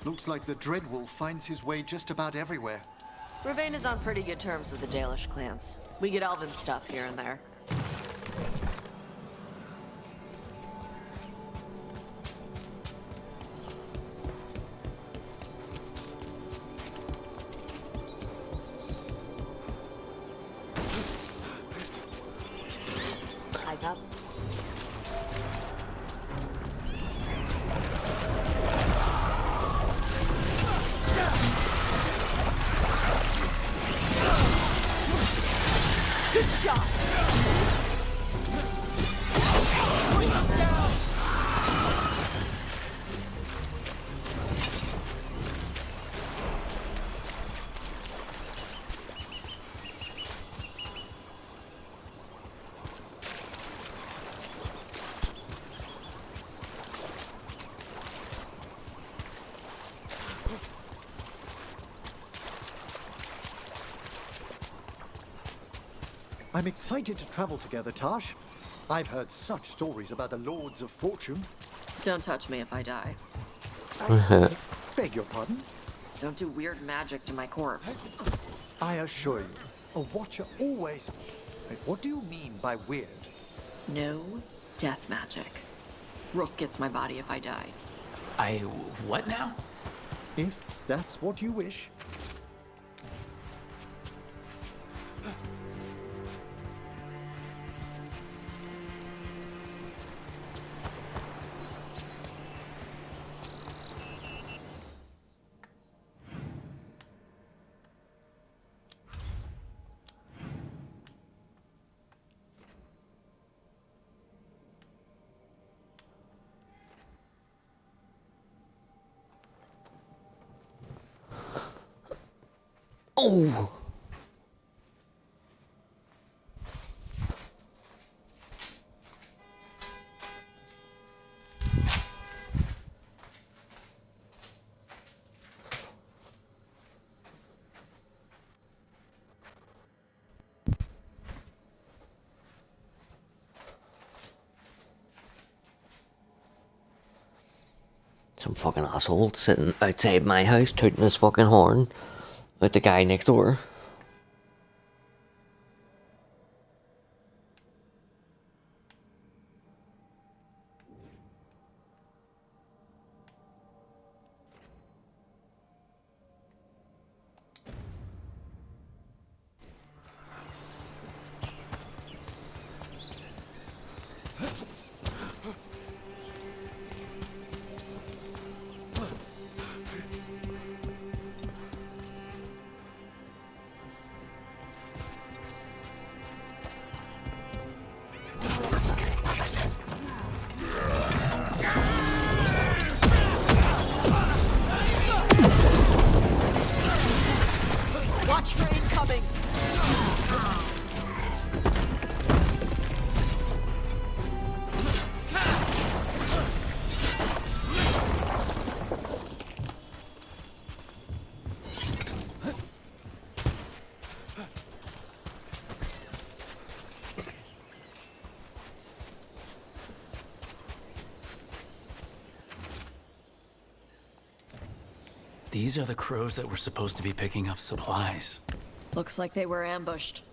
F: Looks like the Dreadwolf finds his way just about everywhere.
D: Ravane is on pretty good terms with the Dalish clans. We get elven stuff here and there. Eyes up. Good shot!
F: I'm excited to travel together, Tash. I've heard such stories about the Lords of Fortune.
D: Don't touch me if I die.
F: I beg your pardon?
D: Don't do weird magic to my corpse.
F: I assure you, a watcher always... Wait, what do you mean by weird?
D: No death magic. Rook gets my body if I die.
E: What now?
F: If that's what you wish.
A: Oh! Some fucking asshole sitting outside my house tooting his fucking horn at the guy next door.
D: Watch for incoming!
E: These are the crows that were supposed to be picking up supplies.
D: Looks like they were ambushed.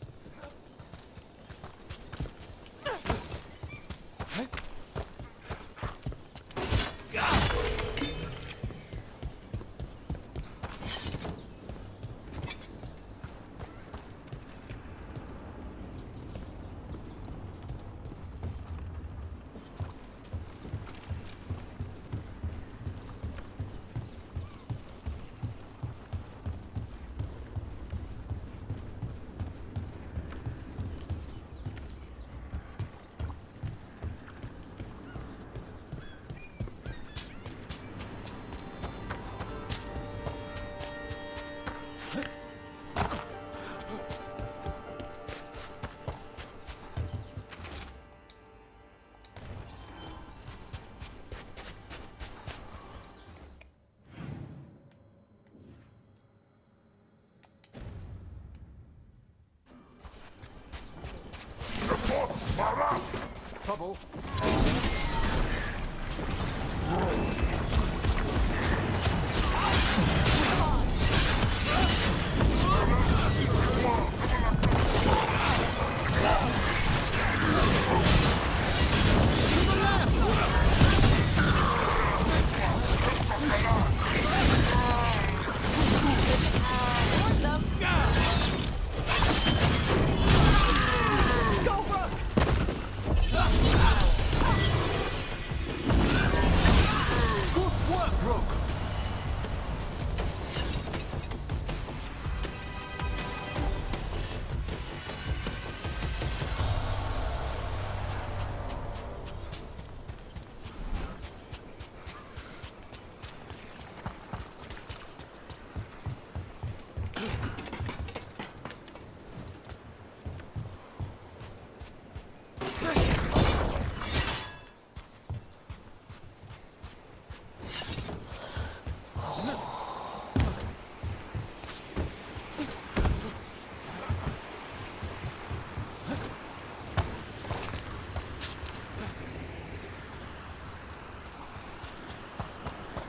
F: trouble.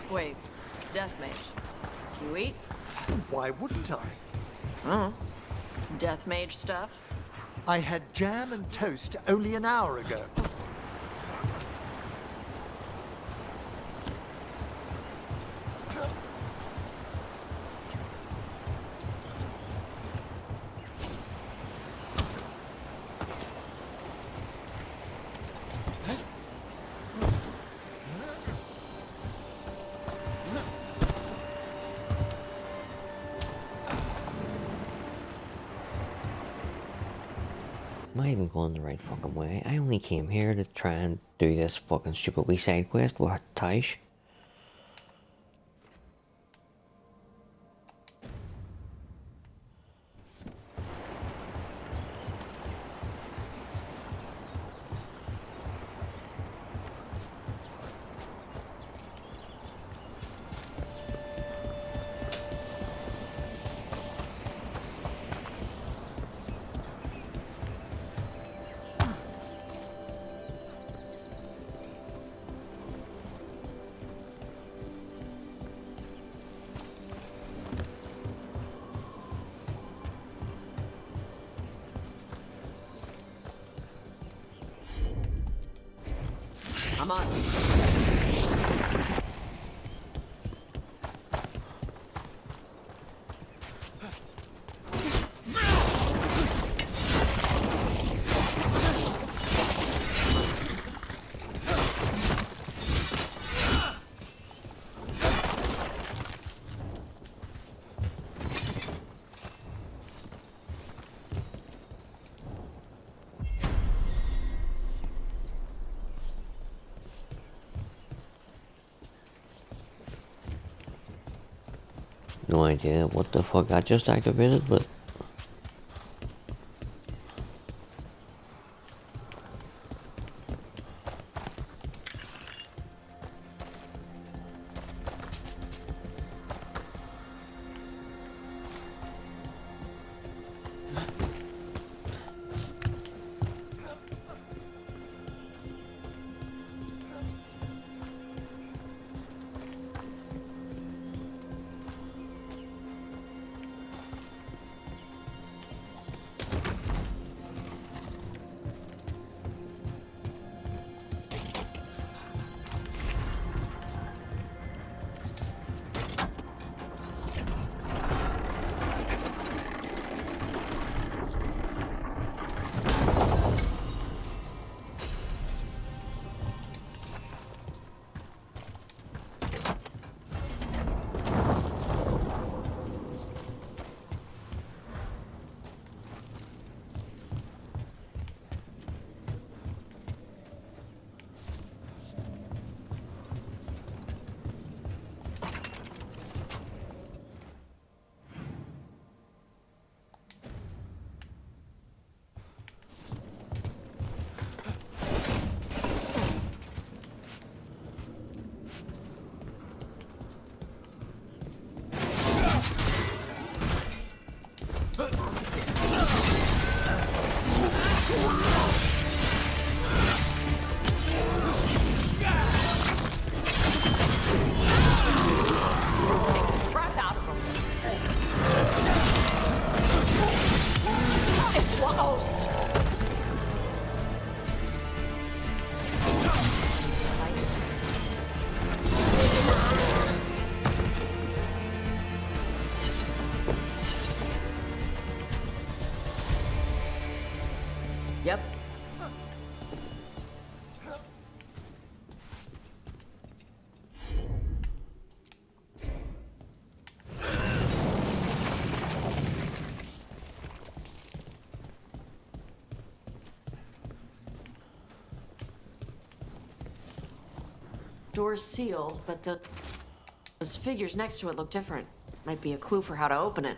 D: Wait, Death Mage. You eat?
F: Why wouldn't I?
D: Oh. Death Mage stuff?
F: I had jam and toast only an hour ago.
A: Am I even going the right fucking way? I only came here to try and do this fucking stupid wee side quest with Tish.
D: I'm on.
A: No idea what the fuck I just activated, but
D: Door's sealed, but those figures next to it look different. Might be a clue for how to open it.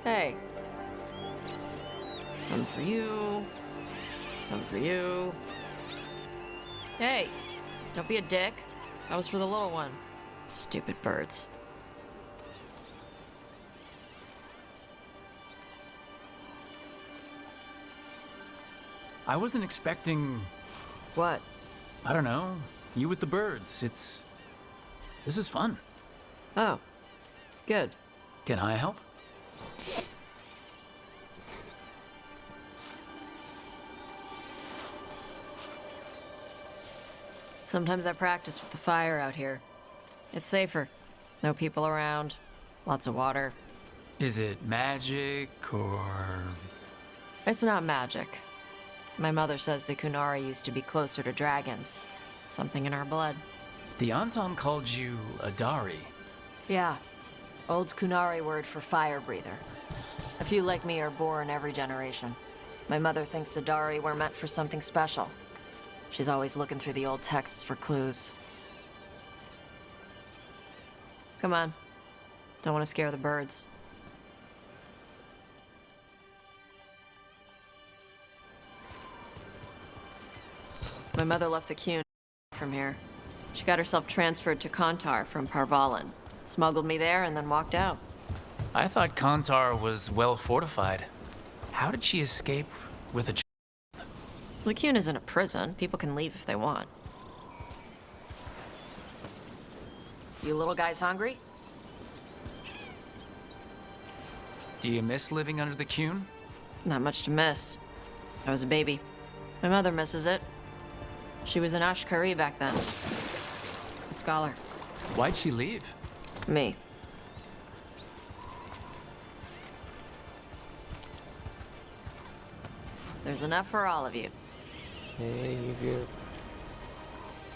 D: Hey. Some for you. Some for you. Hey, don't be a dick. That was for the little one. Stupid birds.
E: I wasn't expecting...
D: What?
E: I don't know. You with the birds. This is fun.
D: Oh. Good.
E: Can I help?
D: Sometimes I practice with the fire out here. It's safer. No people around. Lots of water.
E: Is it magic, or...?
D: It's not magic. My mother says the Kunari used to be closer to dragons. Something in our blood.
E: The Anton called you a Dari.
D: Yeah. Old Kunari word for fire breather. A few like me are born every generation. My mother thinks the Dari were meant for something special. She's always looking through the old texts for clues. Come on. Don't want to scare the birds. My mother left the Qun from here. She got herself transferred to Kantar from Parvalan. Smuggled me there and then walked out.
E: I thought Kantar was well fortified. How did she escape with a child?
D: The Qun isn't a prison. People can leave if they want. You little guys hungry?
E: Do you miss living under the Qun?
D: Not much to miss. I was a baby. My mother misses it. She was an Ashkari back then. A scholar.
E: Why'd she leave?
D: Me. There's enough for all of you.
A: Hey, you good?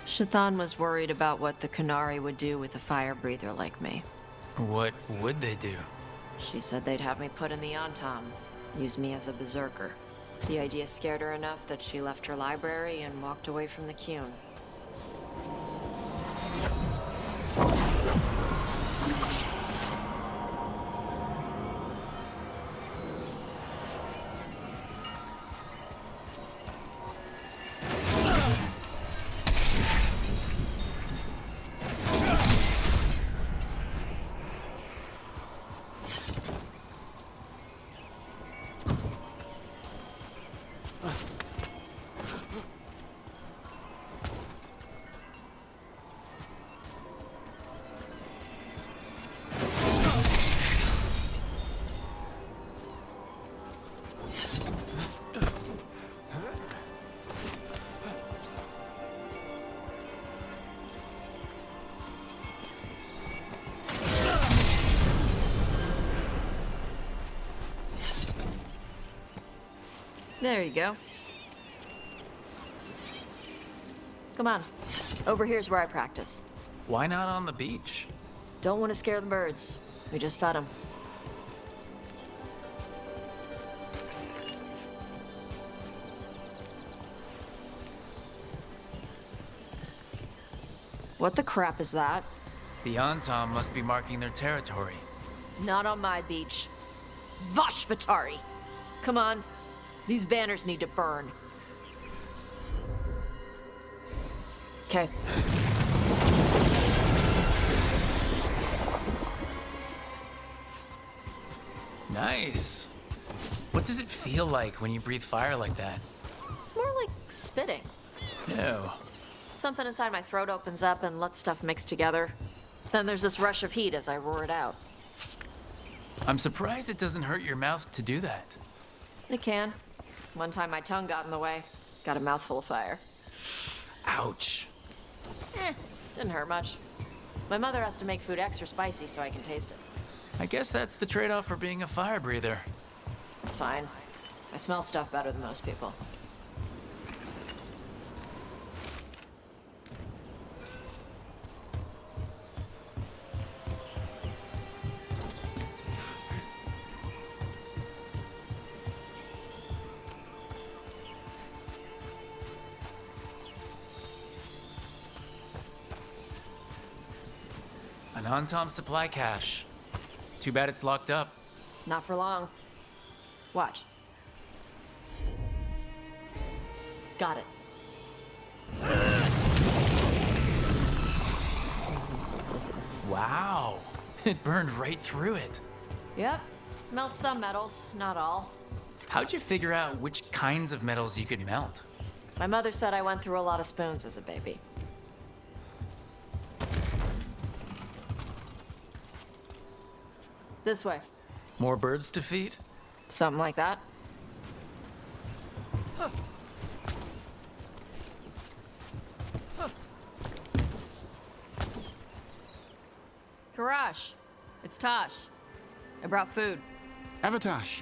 D: Shathan was worried about what the Kunari would do with a fire breather like me.
E: What would they do?
D: She said they'd have me put in the Antam, use me as a berserker. The idea scared her enough that she left her library and walked away from the Qun. There you go. Come on. Over here's where I practice.
E: Why not on the beach?
D: Don't want to scare the birds. We just fed them. What the crap is that?
E: The Antam must be marking their territory.
D: Not on my beach. Vashvatari! Come on. These banners need to burn. Okay.
E: Nice. What does it feel like when you breathe fire like that?
D: It's more like spitting.
E: No.
D: Something inside my throat opens up and lets stuff mix together. Then there's this rush of heat as I roar it out.
E: I'm surprised it doesn't hurt your mouth to do that.
D: It can. One time my tongue got in the way. Got a mouthful of fire.
E: Ouch.
D: Didn't hurt much. My mother has to make food extra spicy so I can taste it.
E: I guess that's the trade-off for being a fire breather.
D: It's fine. I smell stuff better than most people.
E: An Antam supply cache. Too bad it's locked up.
D: Not for long. Watch. Got it.
E: Wow. It burned right through it.
D: Yep. Melt some metals, not all.
E: How'd you figure out which kinds of metals you could melt?
D: My mother said I went through a lot of spoons as a baby. This way.
E: More birds to feed?
D: Something like that. Karash, it's Tosh. I brought food.
Q: Avatosh,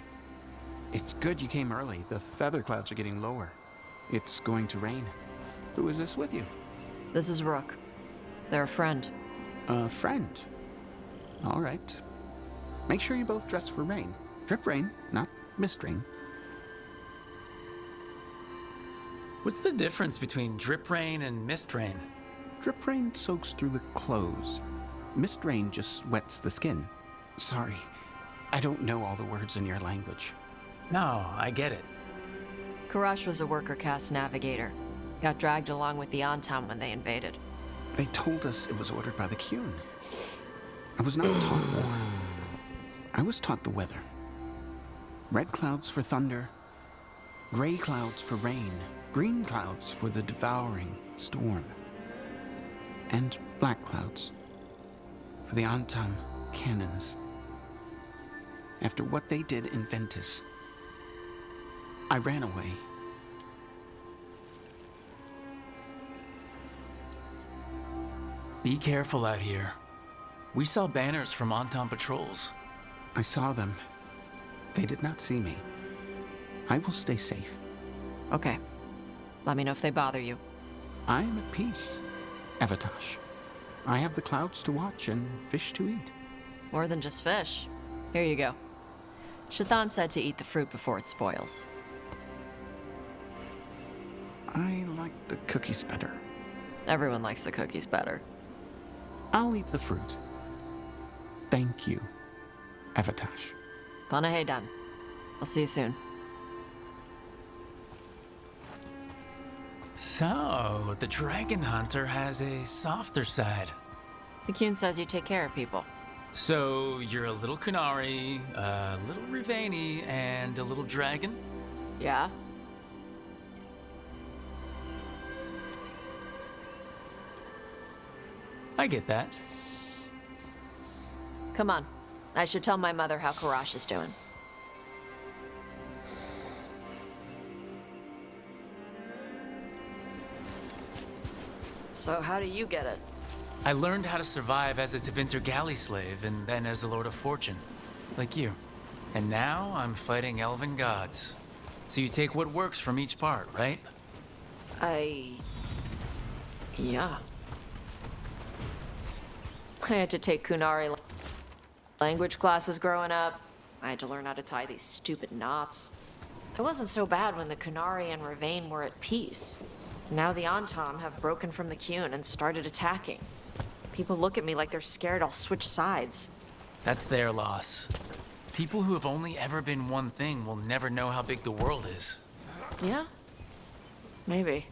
Q: it's good you came early. The feather clouds are getting lower. It's going to rain. Who is this with you?
D: This is Rook. They're a friend.
Q: A friend? All right. Make sure you both dress for rain. Drip rain, not mist rain.
E: What's the difference between drip rain and mist rain?
Q: Drip rain soaks through the clothes. Mist rain just wets the skin. Sorry, I don't know all the words in your language.
E: No, I get it.
D: Karash was a worker caste navigator. Got dragged along with the Antam when they invaded.
Q: They told us it was ordered by the Qun. I was not taught war. I was taught the weather. Red clouds for thunder, gray clouds for rain, green clouds for the devouring storm, and black clouds for the Antam cannons. After what they did in Ventus, I ran away.
E: Be careful out here. We saw banners from Antam patrols.
Q: I saw them. They did not see me. I will stay safe.
D: Okay. Let me know if they bother you.
Q: I am at peace, Avatosh. I have the clouds to watch and fish to eat.
D: More than just fish. Here you go. Shathan said to eat the fruit before it spoils.
Q: I like the cookies better.
D: Everyone likes the cookies better.
Q: I'll eat the fruit. Thank you, Avatosh.
D: Panaheydan. I'll see you soon.
E: So, the Dragon Hunter has a softer side.
D: The Qun says you take care of people.
E: So, you're a little Kunari, a little Rivani, and a little dragon?
D: Yeah.
E: I get that.
D: Come on. I should tell my mother how Karash is doing. So how do you get it?
E: I learned how to survive as a Tevinter galley slave and then as a Lord of Fortune. Like you. And now I'm fighting elven gods. So you take what works from each part, right?
D: Yeah. I had to take Kunari language classes growing up. I had to learn how to tie these stupid knots. It wasn't so bad when the Kunari and Ravain were at peace. Now the Antam have broken from the Qun and started attacking. People look at me like they're scared I'll switch sides.
E: That's their loss. People who have only ever been one thing will never know how big the world is.
D: Yeah? Maybe.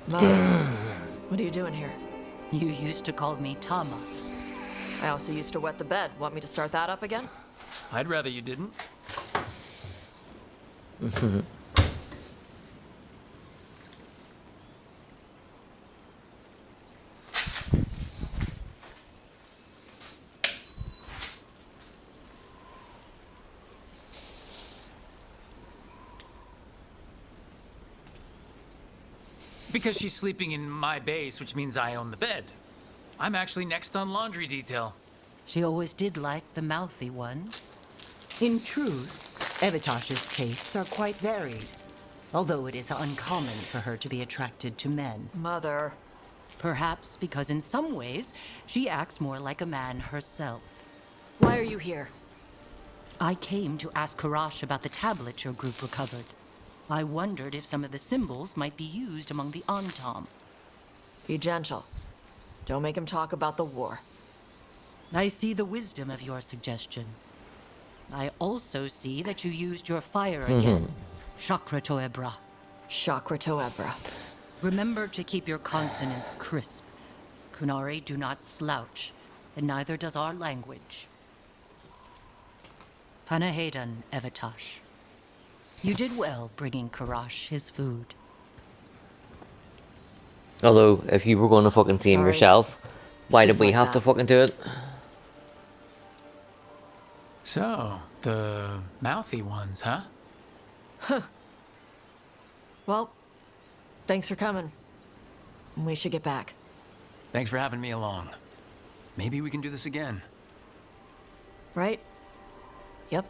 D: Mother, what are you doing here?
R: You used to call me Tama.
D: I also used to wet the bed. Want me to start that up again?
E: I'd rather you didn't. Because she's sleeping in my base, which means I own the bed. I'm actually next on laundry detail.
R: She always did like the mouthy ones. In truth, Evitash's tastes are quite varied, although it is uncommon for her to be attracted to men.
D: Mother.
R: Perhaps because in some ways, she acts more like a man herself.
D: Why are you here?
R: I came to ask Karash about the tablet your group recovered. I wondered if some of the symbols might be used among the Antam.
D: Be gentle. Don't make him talk about the war.
R: I see the wisdom of your suggestion. I also see that you used your fire again. Chakra Toebra.
D: Chakra Toebra.
R: Remember to keep your consonants crisp. Kunari do not slouch, and neither does our language. Panahedan, Evitash. You did well bringing Karash his food.
A: Although, if you were going to fucking see him
D: Sorry.
A: yourself, why
D: She's
A: did we
D: like
A: have
D: that.
A: to fucking do it?
E: So, the mouthy ones, huh?
D: Well, thanks for coming. We should get back.
E: Thanks for having me along. Maybe we can do this again.
D: Right? Yep.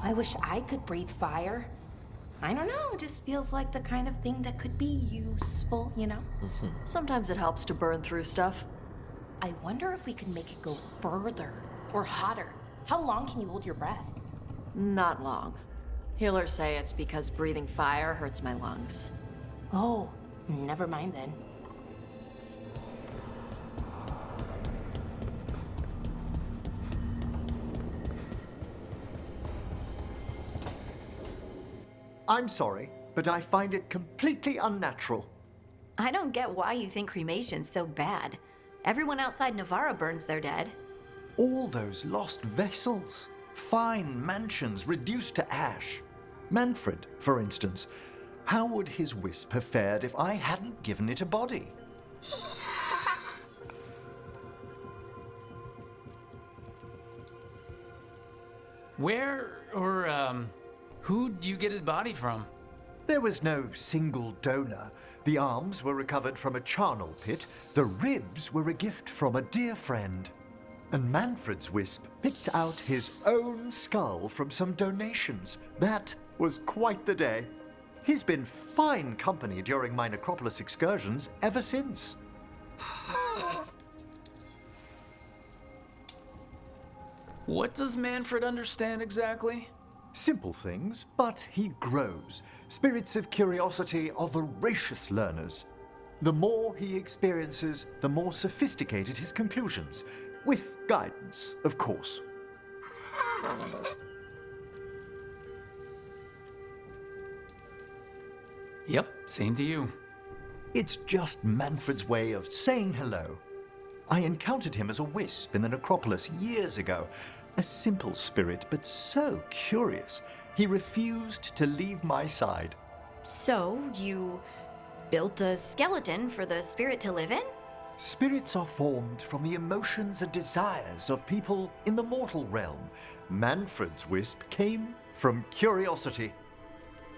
C: I wish I could breathe fire. I don't know, it just feels like the kind of thing that could be useful, you know?
D: Sometimes it helps to burn through stuff.
C: I wonder if we could make it go further or hotter. How long can you hold your breath?
D: Not long. Healers say it's because breathing fire hurts my lungs.
C: Oh, never mind then.
F: I'm sorry, but I find it completely unnatural.
N: I don't get why you think cremation's so bad. Everyone outside Navarra burns their dead.
F: All those lost vessels, fine mansions reduced to ash. Manfred, for instance. How would his wisp have fared if I hadn't given it a body?
E: Where or who'd you get his body from?
F: There was no single donor. The arms were recovered from a charnel pit. The ribs were a gift from a dear friend. And Manfred's wisp picked out his own skull from some donations. That was quite the day. He's been fine company during my necropolis excursions ever since.
E: What does Manfred understand exactly?
F: Simple things, but he grows. Spirits of curiosity are voracious learners. The more he experiences, the more sophisticated his conclusions. With guidance, of course.
E: Yep, same to you.
F: It's just Manfred's way of saying hello. I encountered him as a wisp in the necropolis years ago. A simple spirit, but so curious. He refused to leave my side.
N: So, you built a skeleton for the spirit to live in?
F: Spirits are formed from the emotions and desires of people in the mortal realm. Manfred's wisp came from curiosity.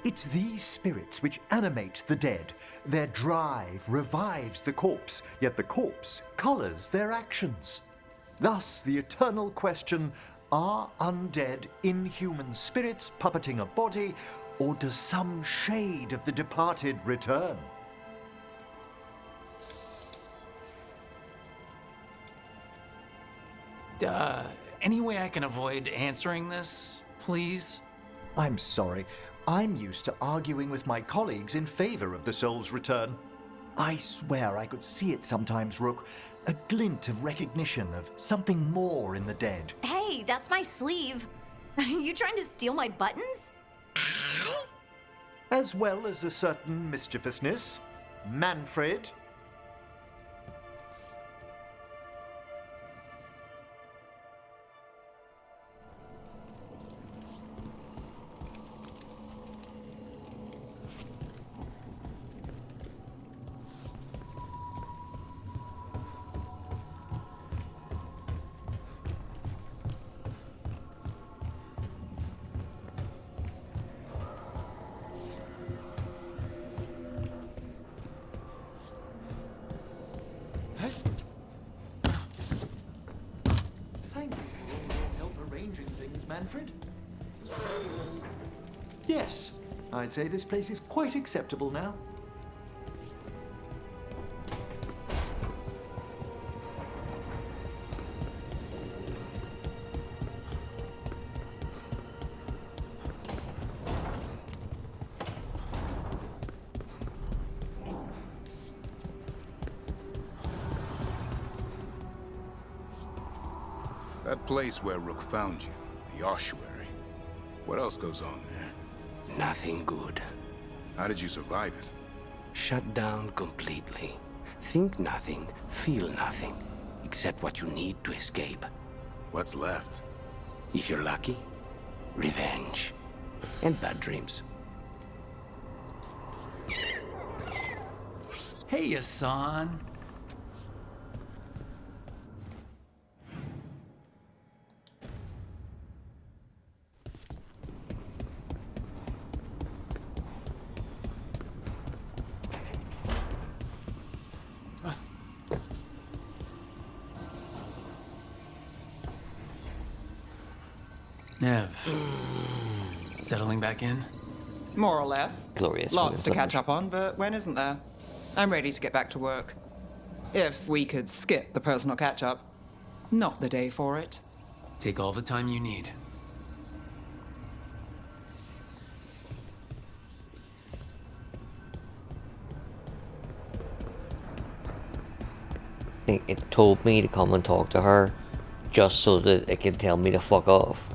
F: It's these spirits which animate the dead. Their drive revives the corpse, yet the corpse colors their actions. Thus, the eternal question, are undead inhuman spirits puppeting a body, or does some shade of the departed return?
E: Any way I can avoid answering this, please?
F: I'm sorry. I'm used to arguing with my colleagues in favor of the soul's return. I swear I could see it sometimes, Rook. A glint of recognition of something more in the dead.
N: Hey, that's my sleeve. Are you trying to steal my buttons?
F: As well as a certain mischievousness. Manfred. Thank you for all your help arranging things, Manfred. Yes, I'd say this place is quite acceptable now.
L: That place where Rook found you, the ossuary. What else goes on there?
M: Nothing good.
L: How did you survive it?
M: Shut down completely. Think nothing, feel nothing, except what you need to escape.
L: What's left?
M: If you're lucky, revenge. And bad dreams.
E: Hey, Hassan. Nev, settling back in?
O: More or less.
A: Glorious
O: Lots to
A: fucking
O: catch
A: slippers.
O: up on, but when isn't there? I'm ready to get back to work. If we could skip the personal catch-up. Not the day for it.
E: Take all the time you need.
A: It told me to come and talk to her just so that it could tell me to fuck off.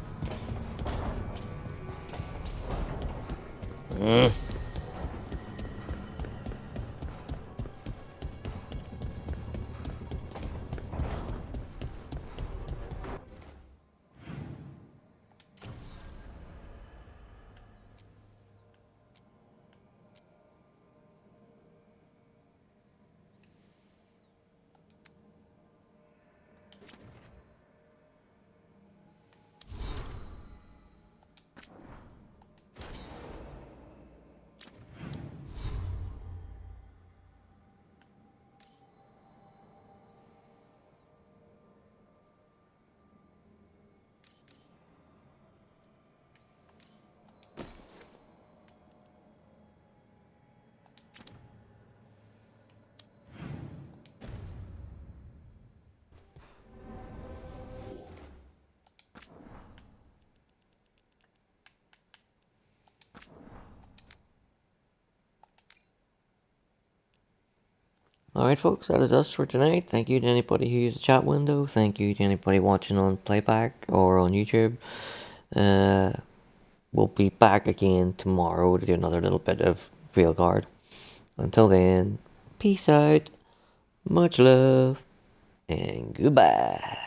A: Alright folks, that is us for tonight. Thank you to anybody who used the chat window. Thank you to anybody watching on playback or on YouTube. We'll be back again tomorrow to do another little bit of Real Guard. Until then, peace out, much love, and goodbye.